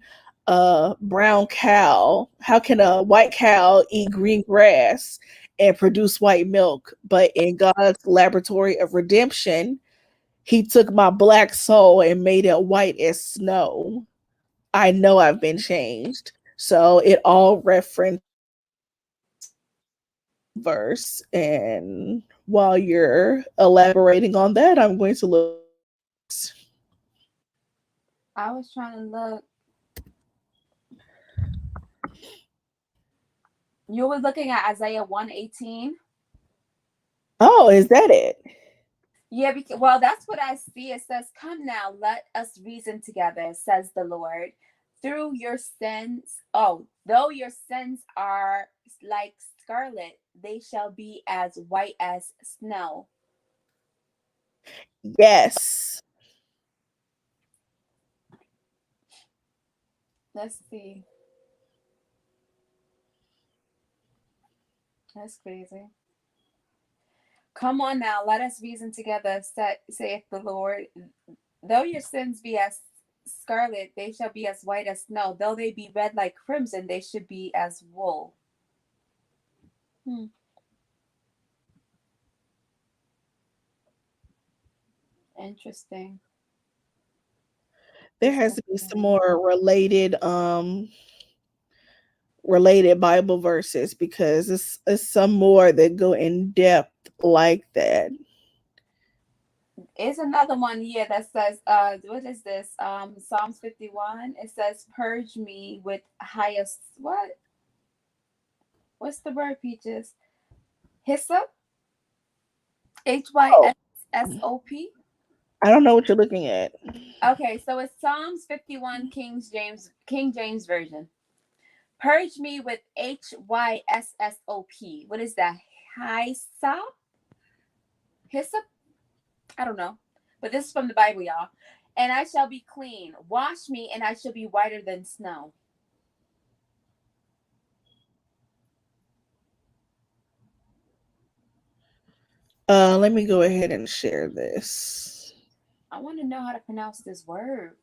a white cow eat green grass and produce white milk? But in God's laboratory of redemption, He took my black soul and made it white as snow. I know I've been changed. So it all reference verse. And while you're elaborating on that, I'm going to look. I was trying to look. You were looking at Isaiah 1:18. Oh, is that it? Yeah, because, well, that's what I see. It says, "Come now, let us reason together," says the Lord. Through your sins, oh, though your sins are like scarlet, they shall be as white as snow. Yes. Let's see. That's crazy. Come on now, let us reason together, saith the Lord. Though your sins be as scarlet, they shall be as white as snow. Though they be red like crimson, they should be as wool. Hmm. Interesting. There It's has to be some more related Bible verses because it's some more that go in depth like that. It's another one here that says, what is this? Psalms 51. It says, purge me with highest, what? What's the word, Peaches? Hyssop? Oh, Hyssop? I don't know what you're looking at. Okay, so it's Psalms 51, King James Version. Purge me with hyssop. What is that? Hyssop? Hyssop? I don't know. But this is from the Bible, y'all. And I shall be clean. Wash me, and I shall be whiter than snow. Let me go ahead and share this. I want to know how to pronounce this word.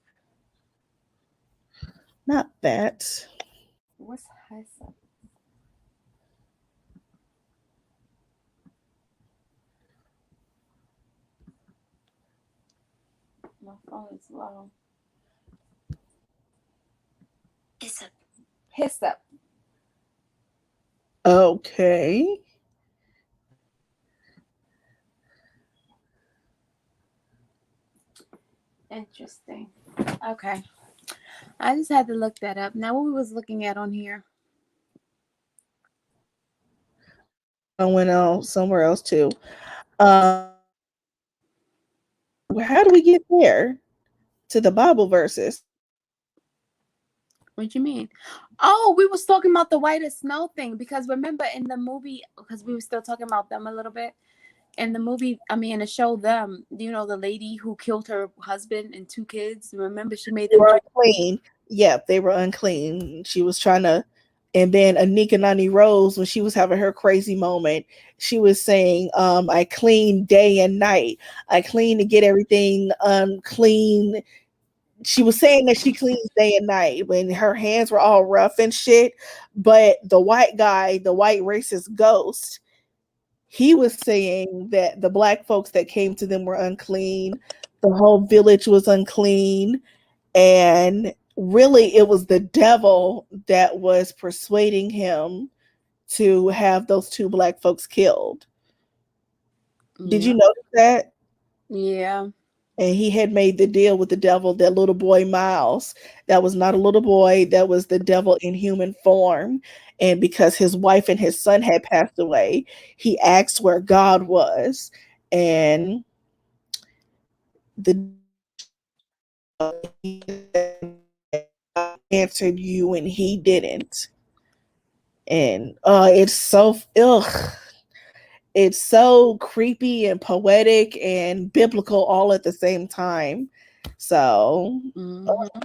Not that. What's hyssop? My phone is low. Hyssop. Hyssop. Okay. Interesting. Okay. I just had to look that up. Now, what we was looking at on here? I went out somewhere else too. Um, how do we get there to the Bible verses? What you mean? Oh, we was talking about the whitest snow thing because remember in the movie, because we were still talking about them a little bit. In the movie, I mean, in the show, them, you know, the lady who killed her husband and two kids. Remember, she made They them were drink. unclean. Yep, they were unclean. She was trying to, and then Anika Nani Rose, when she was having her crazy moment, she was saying, I clean day and night. I clean to get everything clean. She was saying that she cleans day and night when her hands were all rough and shit. But the white guy, the white racist ghost, he was saying that the black folks that came to them were unclean. The whole village was unclean. And really, it was the devil that was persuading him to have those two black folks killed. Did you Yeah. notice that? Yeah. And he had made the deal with the devil, that little boy Miles. That was not a little boy, that was the devil in human form. And because his wife and his son had passed away, he asked where God was. And the answered you and he didn't. And it's so ugh. It's so creepy and poetic and biblical all at the same time. So Mm-hmm.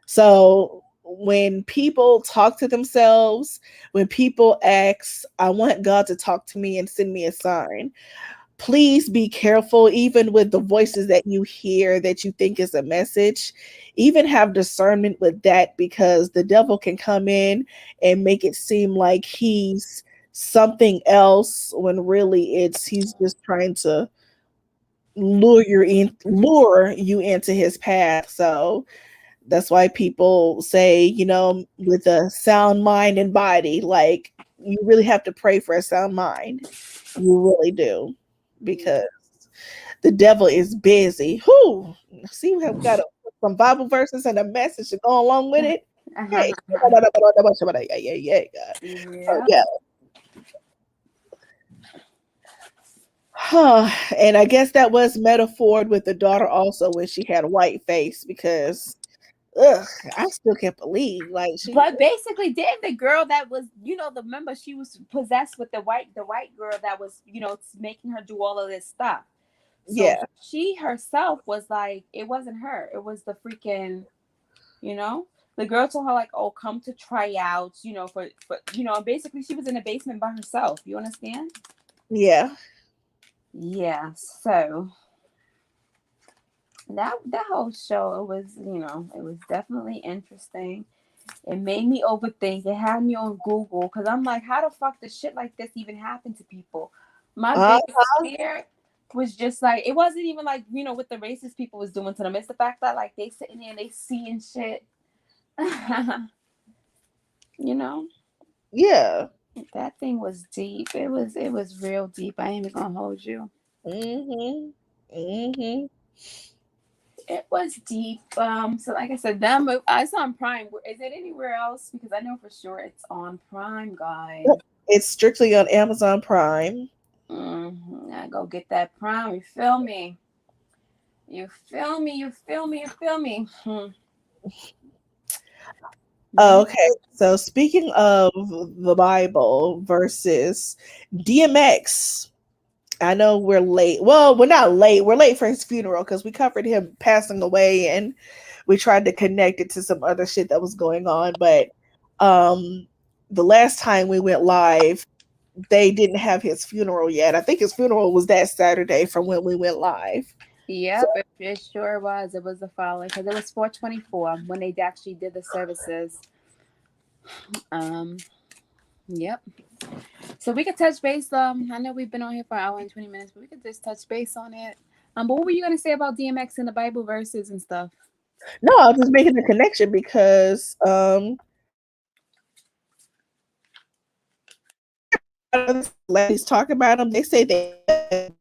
So when people talk to themselves, when people ask, I want God to talk to me and send me a sign, please be careful, even with the voices that you hear that you think is a message. Even have discernment with that, because the devil can come in and make it seem like he's something else when really he's just trying to lure you into his path. So that's why people say, with a sound mind and body, like you really have to pray for a sound mind. You really do. Because the devil is busy. Who see we have got some Bible verses and a message to go along with it. Hey, yeah, God. So Yeah. yeah. Huh. And I guess that was metaphored with the daughter also when she had a white face, because ugh, I still can't believe like she But basically, then the girl that was, remember she was possessed with the white girl that was, making her do all of this stuff. So yeah, she herself was like, it wasn't her. It was the freaking, you know, the girl told her like, oh, come to tryouts, basically she was in the basement by herself. You understand? yeah. Yeah. So that whole show, it was, it was definitely interesting. It made me overthink. It had me on Google because I'm like, how the fuck does shit like this even happen to people? My Uh, biggest fear was just like, it wasn't even like, what the racist people was doing to them. It's the fact that like they sitting there and they seeing shit. you know, yeah. that thing was deep. It was real deep. I ain't even gonna hold you. Hmm. Mm-hmm. It was deep. So like I said, that movie I saw on Prime. Is it anywhere else? Because I know for sure it's on Prime, guys. It's strictly on Amazon Prime. I go get that Prime. You feel me? You feel me? You feel me? You feel me? Oh, Yeah. okay. So speaking of the Bible versus DMX, I know we're late. Well, we're not late. We're late for his funeral because we covered him passing away and we tried to connect it to some other shit that was going on. But um the last time we went live, they didn't have his funeral yet. I think his funeral was that Saturday from when we went live. So Yep, it sure was. It was the following because it was 424 when they actually did the services. Um, yep. So we could touch base. I know we've been on here for an hour and 20 minutes, but we could just touch base on it. But what were you gonna say about DMX and the Bible verses and stuff? no, I was just making a connection because ladies talk about him. They say they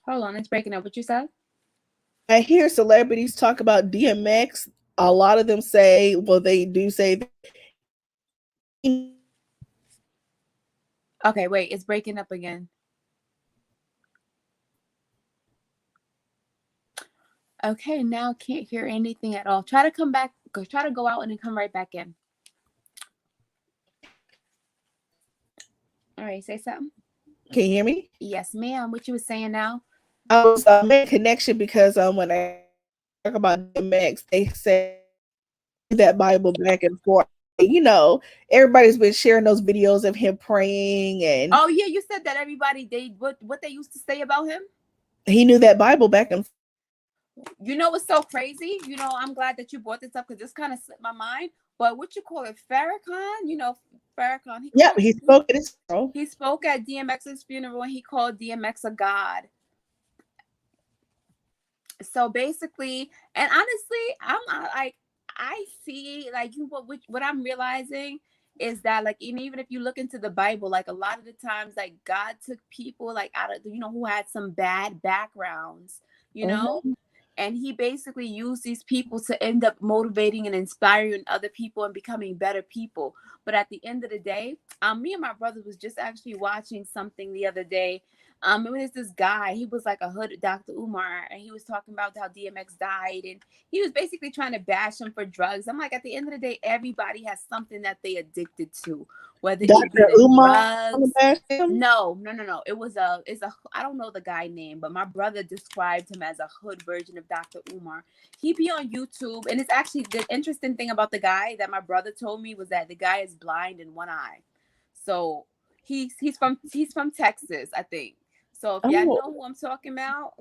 Hold on, it's breaking up. What you said? I hear celebrities talk about DMX. A lot of them say, well, they do say Okay, wait, it's breaking up again. Okay, now can't hear anything at all. Try to come back. Try to go out and then come right back in. All right, say something. can you hear me? Yes, ma'am. What you was saying now? I was making a connection because when I talk about DMX, they say that Bible back and forth. You know, everybody's been sharing those videos of him praying, and Oh yeah, you said that everybody they what they used to say about him. he knew that Bible back and forth. You know what's so crazy? I'm glad that you brought this up because this kind of slipped my mind. But what you call it, Farrakhan? Farrakhan. Yep, he spoke at his funeral. He spoke at DMX's funeral and he called DMX a god. So basically, and honestly, like I see like what I'm realizing is that like even if you look into the Bible, like a lot of the times like God took people like out of who had some bad backgrounds, you know, Mm-hmm. and he basically used these people to end up motivating and inspiring other people and becoming better people. But at the end of the day, me and my brother was just actually watching something the other day. It was this guy. He was like a hood Dr. Umar, and he was talking about how DMX died, and he was basically trying to bash him for drugs. I'm like, at the end of the day, everybody has something that they addicted to, whether it be Dr. the Umar drugs. bashed him. No. It's a I don't know the guy name, but my brother described him as a hood version of Dr. Umar. He be on YouTube, and it's actually the interesting thing about the guy that my brother told me was that the guy is blind in one eye. So he's from Texas, I think. So if y'all Oh, know who I'm talking about,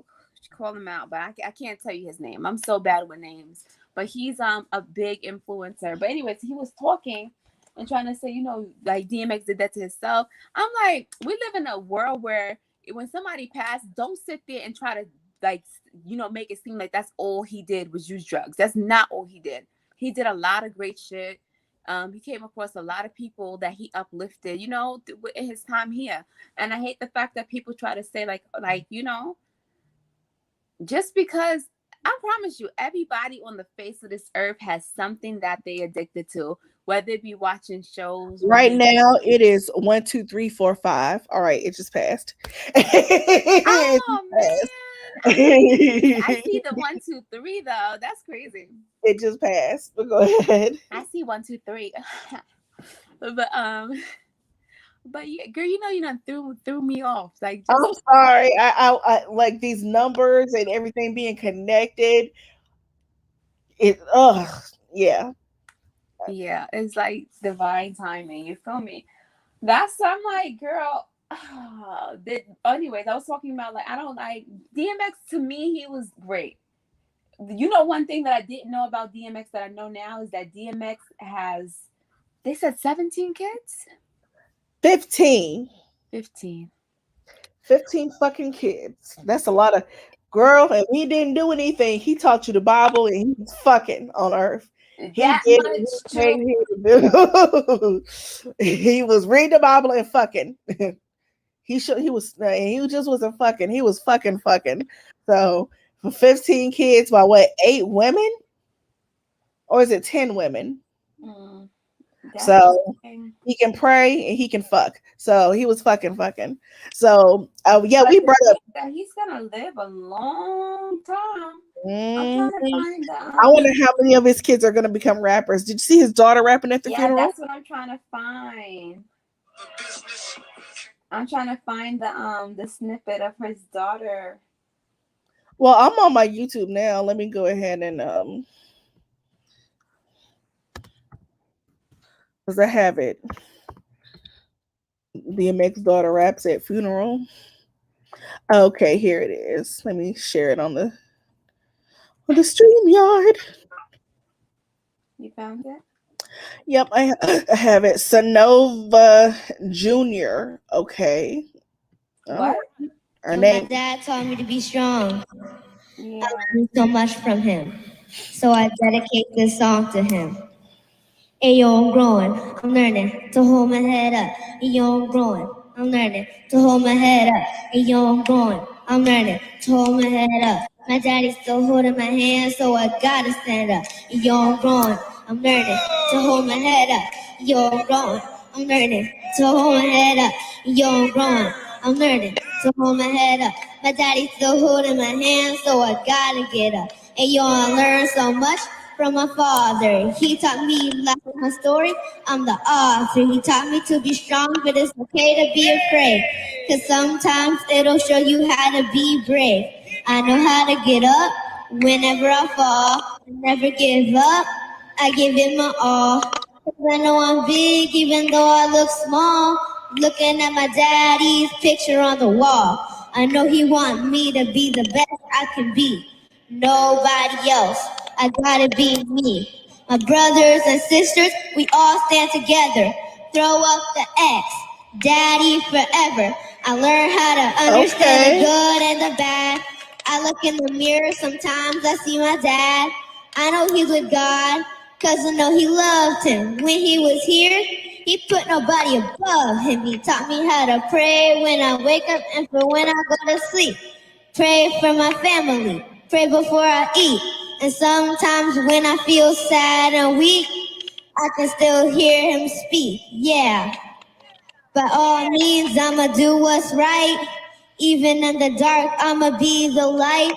call him out. But I can't tell you his name. I'm so bad with names. But he's a big influencer. But anyways, he was talking and trying to say, like DMX did that to himself. I'm like, we live in a world where when somebody passed, don't sit there and try to like make it seem like that's all he did was use drugs. That's not all he did. He did a lot of great shit. He came across a lot of people that he uplifted, in his time here. And I hate the fact that people try to say just because I promise you, everybody on the face of this earth has something that they addicted to, whether it be watching shows, right now it is 1, 2, 3, 4, 5. All right, it just passed. It Oh just man, I see passed. the 1, 2, 3 though. That's crazy. It just passed. But go ahead. I see 1, 2, 3, but yeah, girl, you done threw me off. Like just I'm sorry. I like these numbers and everything being connected. It yeah. yeah, it's like divine timing. You feel me? I'm like, girl. Anyways, I was talking about like I don't like DMX. To me, he was great. One thing that I didn't know about DMX that I know now is that DMX has. They said 17 kids. 15. 15. 15 fucking kids. That's a lot of girl. And he didn't do anything. He taught you the Bible and he was fucking on earth. He That did much what he true. came here to do. He was reading the Bible and fucking. He just wasn't fucking. He was fucking. So for 15 kids by what, 8 women? Or is it 10 women? Mm, that's the So thing. he can pray and he can fuck. So he was fucking. So yeah, But we the brought thing up. that he's gonna live a long time. I'm Mm, trying to find the I wonder how many of his kids are gonna become rappers. Did you see his daughter rapping at the yeah, funeral? that's what I'm trying to find. I'm trying to find the snippet of his daughter. Well, I'm on my YouTube now. Let me go ahead and because I have it. DMX daughter raps at funeral. Okay, here it is. Let me share it on the stream yard. You found it? Yep, I have it. Sonova Jr. Okay. All What? right. Her My name. dad taught me to be strong. I Yeah. learned so much from him. So I dedicate this song to him. Ayo, I'm growing, I'm learning to hold my head up. Ayo, I'm growing, I'm learning to hold my head up. Ayo, I'm growing, I'm learning to hold my head up. My daddy's still holding my hand, so I gotta stand up. Ayo, I'm growing, I'm learning to hold my head up. Ayo, I'm growing, I'm learning to hold my head up. Ayo, I'm growing, I'm learning to hold my head up. My daddy's still holding my hand, so I gotta get up. Ayo, I learned so much from my father. He taught me life in my story. I'm the author. He taught me to be strong, but it's okay to be afraid. Cause sometimes it'll show you how to be brave. I know how to get up whenever I fall. I never give up. I give it my all. 'Cause I know I'm big even though I look small. Looking at my daddy's picture on the wall. I know he want me to be the best I can be. Nobody else. I gotta be me. My brothers and sisters, we all stand together. Throw up the X. Daddy forever. I learned how to understand the Okay. good and the bad. I look in the mirror, sometimes I see my dad. I know he's with God, cause I know he loved him. When he was here, he put nobody above him. He taught me how to pray when I wake up and for when I go to sleep. Pray for my family. Pray before I eat. And sometimes when I feel sad and weak, I can still hear him speak. Yeah. By all means, I'ma do what's right. Even in the dark, I'ma be the light.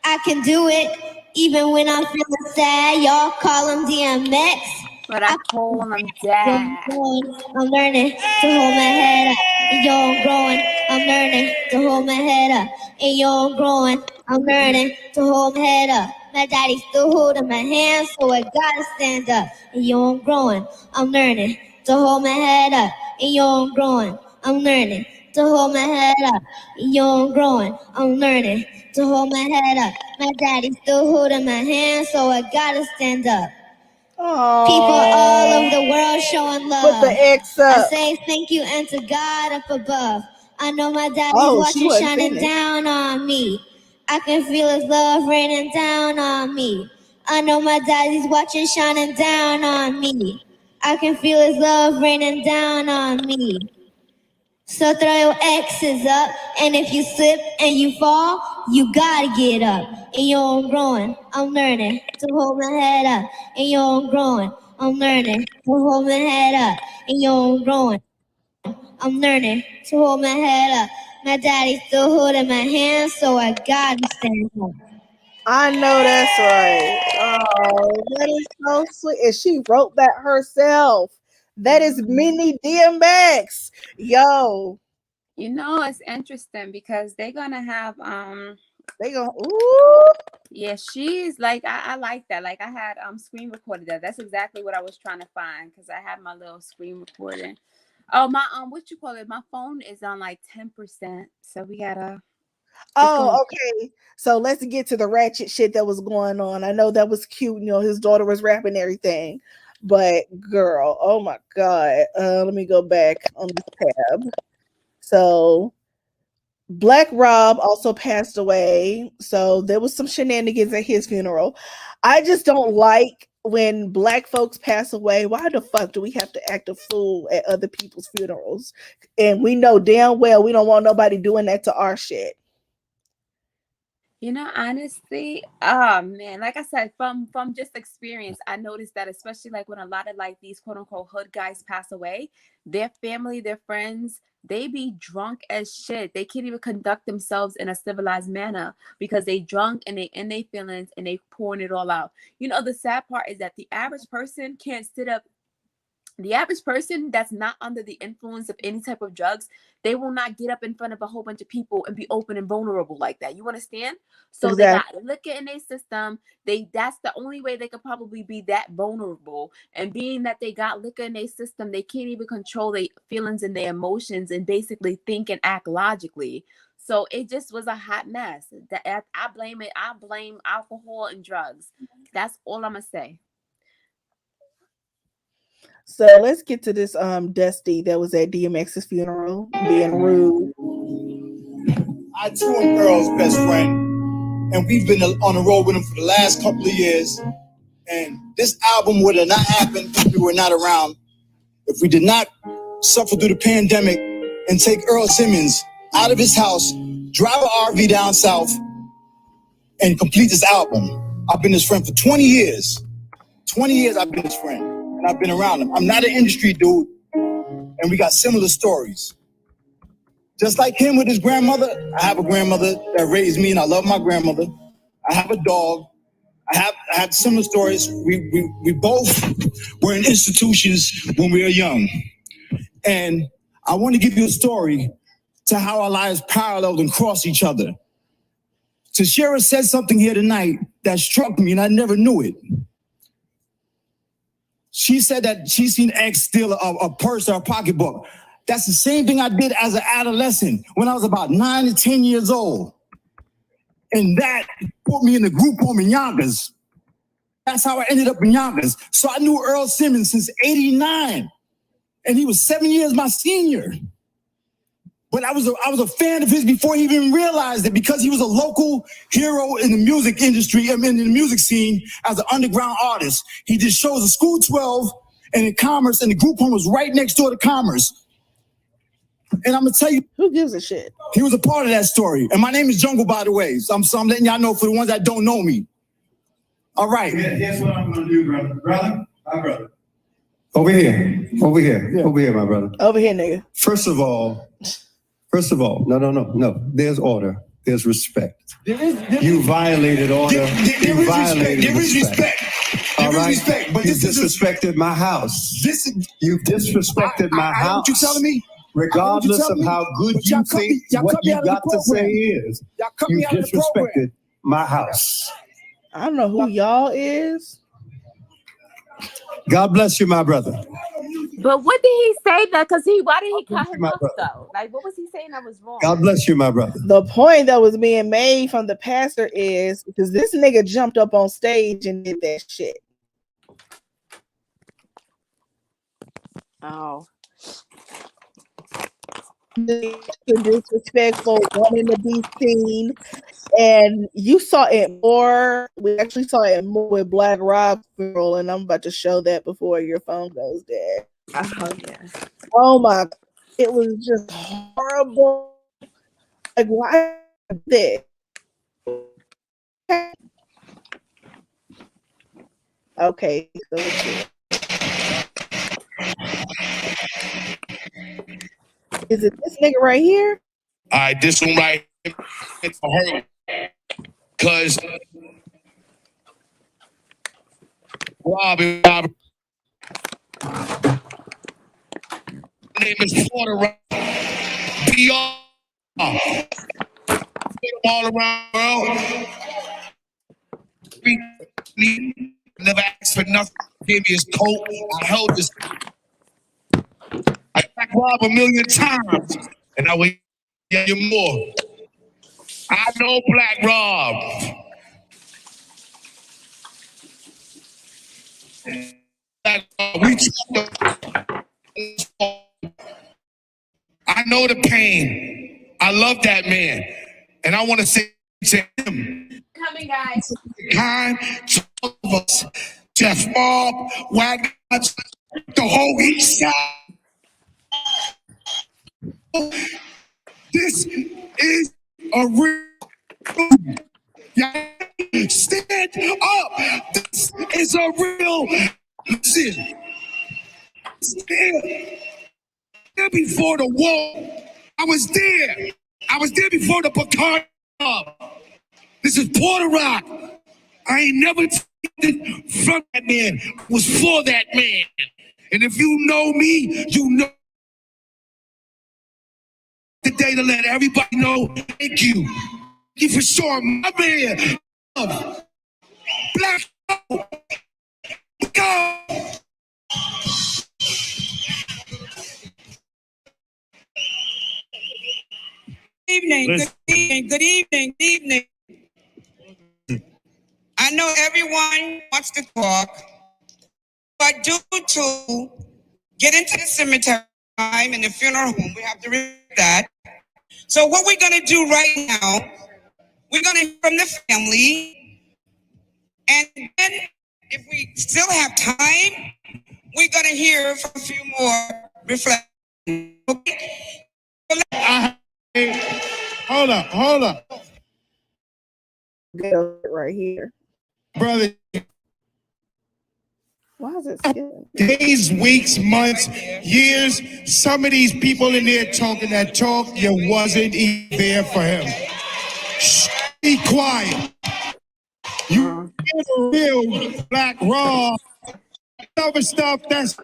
I can do it. Even when I'm feeling sad, y'all call him DMX. But I call him dad. I'm learning to hold my head up. Yo, I'm growing. I'm learning to hold my head up. And yo, I'm growing. I'm learning to hold my head up. My daddy's still holding my hand, so I gotta stand up. And yo, I'm growing. I'm learning to hold my head up. And yo, I'm growing. I'm learning to hold my head up. And yo, I'm growing. I'm learning to hold my head up. My daddy's still holding my hand, so I gotta stand up. People all over Oh, the world showing put the love. X I up. say thank you and to God up above. I know my daddy's Oh, she watching, wasn't shining finished. down on me. I can feel his love raining down on me. I know my daddy's watching, shining down on me. I can feel his love raining down on me. So throw your X's up, and if you slip and you fall, you gotta get up. And yo, I'm growing, I'm learning to hold my head up. And yo, I'm growing, I'm learning to hold my head up. And yo, I'm growing, I'm learning to hold my head up. My daddy's still holding my hand, so I gotta stand up. I know that's right. Oh, that is so sweet. And she wrote that herself. That is mini DMX. Yo, You know, it's interesting because they're gonna have they go, ooh. yeah, she's like I like that. Like I had screen recorded that. That's exactly what I was trying to find because I had my little screen recording. Oh my what you call it? My phone is on like 10%. So we gotta it's going Oh, okay. So let's get to the ratchet shit that was going on. I know that was cute. His daughter was rapping everything. But girl, oh my God. Let me go back on this tab. So Black Rob also passed away. So there was some shenanigans at his funeral. I just don't like when black folks pass away, why the fuck do we have to act a fool at other people's funerals? And we know damn well we don't want nobody doing that to our shit. You know, honestly, oh man, like I said, from just experience, I noticed that especially like when a lot of like these quote unquote hood guys pass away, their family, their friends, they be drunk as shit. They can't even conduct themselves in a civilized manner because they drunk and they in their feelings and they pouring it all out. You know, the sad part is that the average person can't sit up. The average person that's not under the influence of any type of drugs, they will not get up in front of a whole bunch of people and be open and vulnerable like that. You understand? So they got liquor in their system. That's the only way they could probably be that vulnerable. And being that they got liquor in their system, they can't even control their feelings and their emotions and basically think and act logically. So it just was a hot mess. I blame it. I blame alcohol and drugs. That's all I'm gonna say. So let's get to this Dusty that was at DMX's funeral being rude. I too am Earl's best friend, and we've been on the road with him for the last couple of years. And this album would have not happened if we were not around. If we did not suffer through the pandemic and take Earl Simmons out of his house, drive an RV down south, and complete this album. I've been his friend for 20 years. 20 years I've been his friend, and I've been around him. I'm not an industry dude, and we got similar stories. Just like him with his grandmother, I have a grandmother that raised me, and I love my grandmother. I have a dog. I have similar stories. We both were in institutions when we were young. And I want to give you a story to how our lives paralleled and cross each other. Tashira said something here tonight that struck me, and I never knew it. She said that she seen X steal a purse or a pocketbook. That's the same thing I did as an adolescent when I was about 9 to 10 years old. And that put me in the group home in Yonkers. That's how I ended up in Yonkers. So I knew Earl Simmons since '89. And he was 7 years my senior. But I was a fan of his before he even realized it, because he was a local hero in the music industry, in the music scene as an underground artist. He did shows at School 12 and in Commerce, and the group home was right next door to Commerce. And I'm gonna tell you, who gives a shit? He was a part of that story. And my name is Jungle, by the way. So I'm letting y'all know for the ones that don't know me. All right. Here's what I'm gonna do, brother. My brother. Over here, yeah. Over here, my brother. Over here, nigga. First of all, no. There's order. There's respect. You violated order. You violated respect. All right. Respect, but you disrespected my house. You disrespected my house. What you telling me? Regardless of how good you think what you got to say is, you disrespected my house. I don't know who y'all is. God bless you, my brother. But what did he say that? Because why did he cut him off though? Like, what was he saying that was wrong? God bless you, my brother. The point that was being made from the pastor is because this nigga jumped up on stage and did that shit. Oh. Disrespectful, wanting to be seen, and you saw it more. We actually saw it more with Black Rob's funeral, and I'm about to show that before your phone goes dead. Oh yeah. Oh my! It was just horrible. Like, why this? Okay, so it's here. Is it this nigga right here? All right, this one right here, it's hurt. Because Rob, name is Porter. PR. All around the world. Never asked for nothing. Gave me his coat. I held this. I got Rob a million times, and I will get you more. I know Black Rob. I know the pain. I love that man, and I want to say to him, Coming, guys. kind to all of us Jeff Mob, Wagner, the whole East Side. This is a real. Stand up. This is a real. Listen. Stand there before the wall. I was there. I was there before the Bacardi Club. This is Puerto Rock. I ain't never taken from that man. I was for that man. And if you know me, you know today to let everybody know. Thank you. Thank you for showing my man love. Black go. Good evening. I know everyone wants to talk, but due to get into the cemetery time and the funeral home, we have to read that. So what we're going to do right now, we're going to hear from the family, and then if we still have time, we're going to hear from a few more reflections. Okay? Hold up. Right here. Brother. Why is it skipping? Days, weeks, months, years, some of these people in there talking that talk, you wasn't even there for him. Shh, be quiet. You a real Black Raw. Other stuff, that's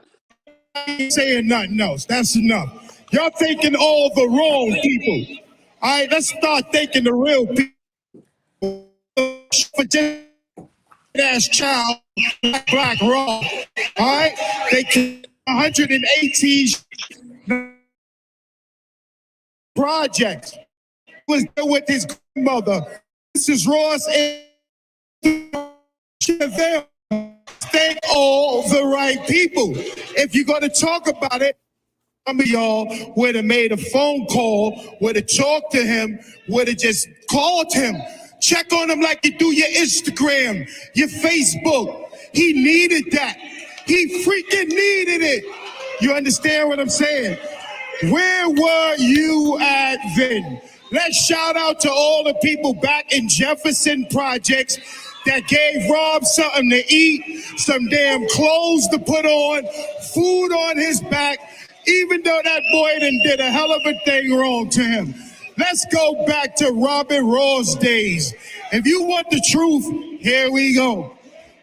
saying nothing else. That's enough. Y'all thinking all the wrong people. All right, let's start thinking the real people. For just ass child, Black Raw. All right, they killed 118 projects. He was there with his grandmother, Mrs. Ross, and Chevelle. Thank all the right people. If you're going to talk about it, some of y'all would have made a phone call, would have talked to him, would have just called him. Check on him like you do your Instagram, your Facebook. He needed that. He freaking needed it. You understand what I'm saying? Where were you at then? Let's shout out to all the people back in Jefferson Projects that gave Rob something to eat, some damn clothes to put on, food on his back, even though that boy did a hell of a thing wrong to him. Let's go back to Robert Raw's days. If you want the truth, here we go.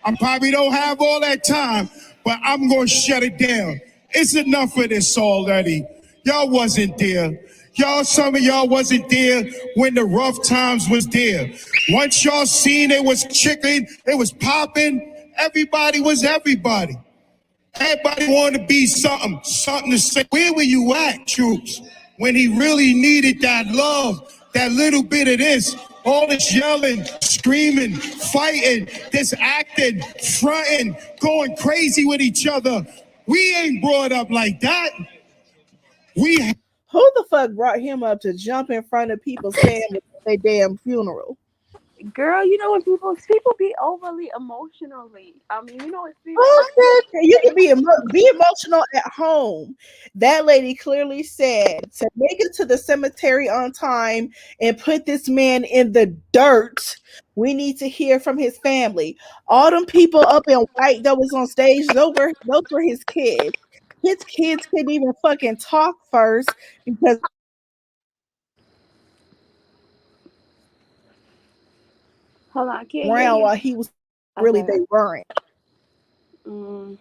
I probably don't have all that time, but I'm going to shut it down. It's enough of this already. Y'all wasn't there. Some of y'all wasn't there when the rough times was there. Once y'all seen it was chicken, it was popping, everybody was everybody. Everybody wanted to be something to say. Where were you at, troops, when he really needed that love, that little bit of this, all this yelling, screaming, fighting, this acting, fronting, going crazy with each other? We ain't brought up like that. Who the fuck brought him up to jump in front of people's family at their damn funeral? Girl, you know when people be overly emotionally. I mean, you know it's you can be emotional at home. That lady clearly said to make it to the cemetery on time and put this man in the dirt. We need to hear from his family. All them people up in white that was on stage, those were his kids. His kids couldn't even fucking talk first because hold on, I can't hear around you. while he was really Okay. they weren't. Girl,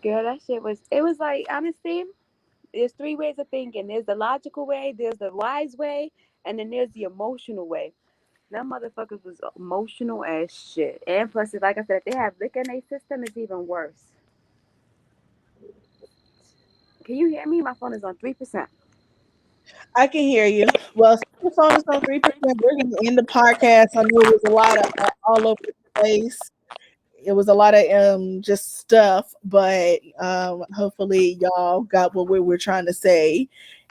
that shit was like, honestly, there's three ways of thinking. There's the logical way, there's the wise way, and then there's the emotional way. Them motherfuckers was emotional as shit. And plus, like I said, if they have liquor in their system, it's even worse. Can you hear me? My phone is on 3%. I can hear you. Well, since your phone is on 3%, we're going to end the podcast. I know it was a lot of all over the place. It was a lot of just stuff, but hopefully y'all got what we were trying to say,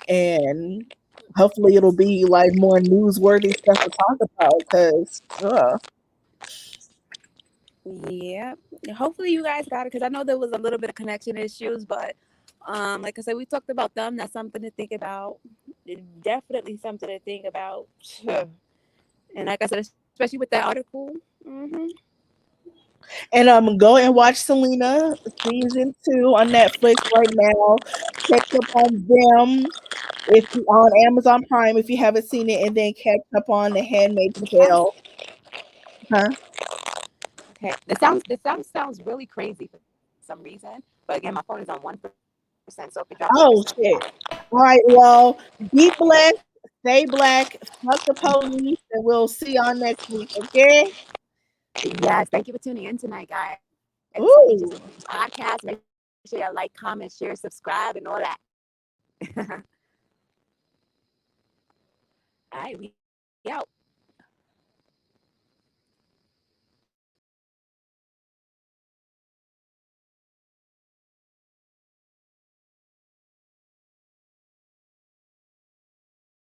and hopefully it'll be like more newsworthy stuff to talk about. Because Yeah. Hopefully you guys got it because I know there was a little bit of connection issues, but like I said, we talked about them. That's something to think about. Definitely something to think about. And like I said, especially with that article. Hmm. And go and watch Selena season 2 on Netflix right now. Catch up on them if you on Amazon Prime if you haven't seen it, and then catch up on The Handmaid's Yes. Tale. Huh? Okay. The sounds really crazy for some reason. But again, my phone is on 1%. So if it drops 1%, Oh shit. All right, well, be blessed, stay black, fuck the police, and we'll see y'all next week, okay? yes, thank you for tuning in tonight, guys. Speeches Ooh. podcast. Make sure you like, comment, share, subscribe, and all that. All right, we out.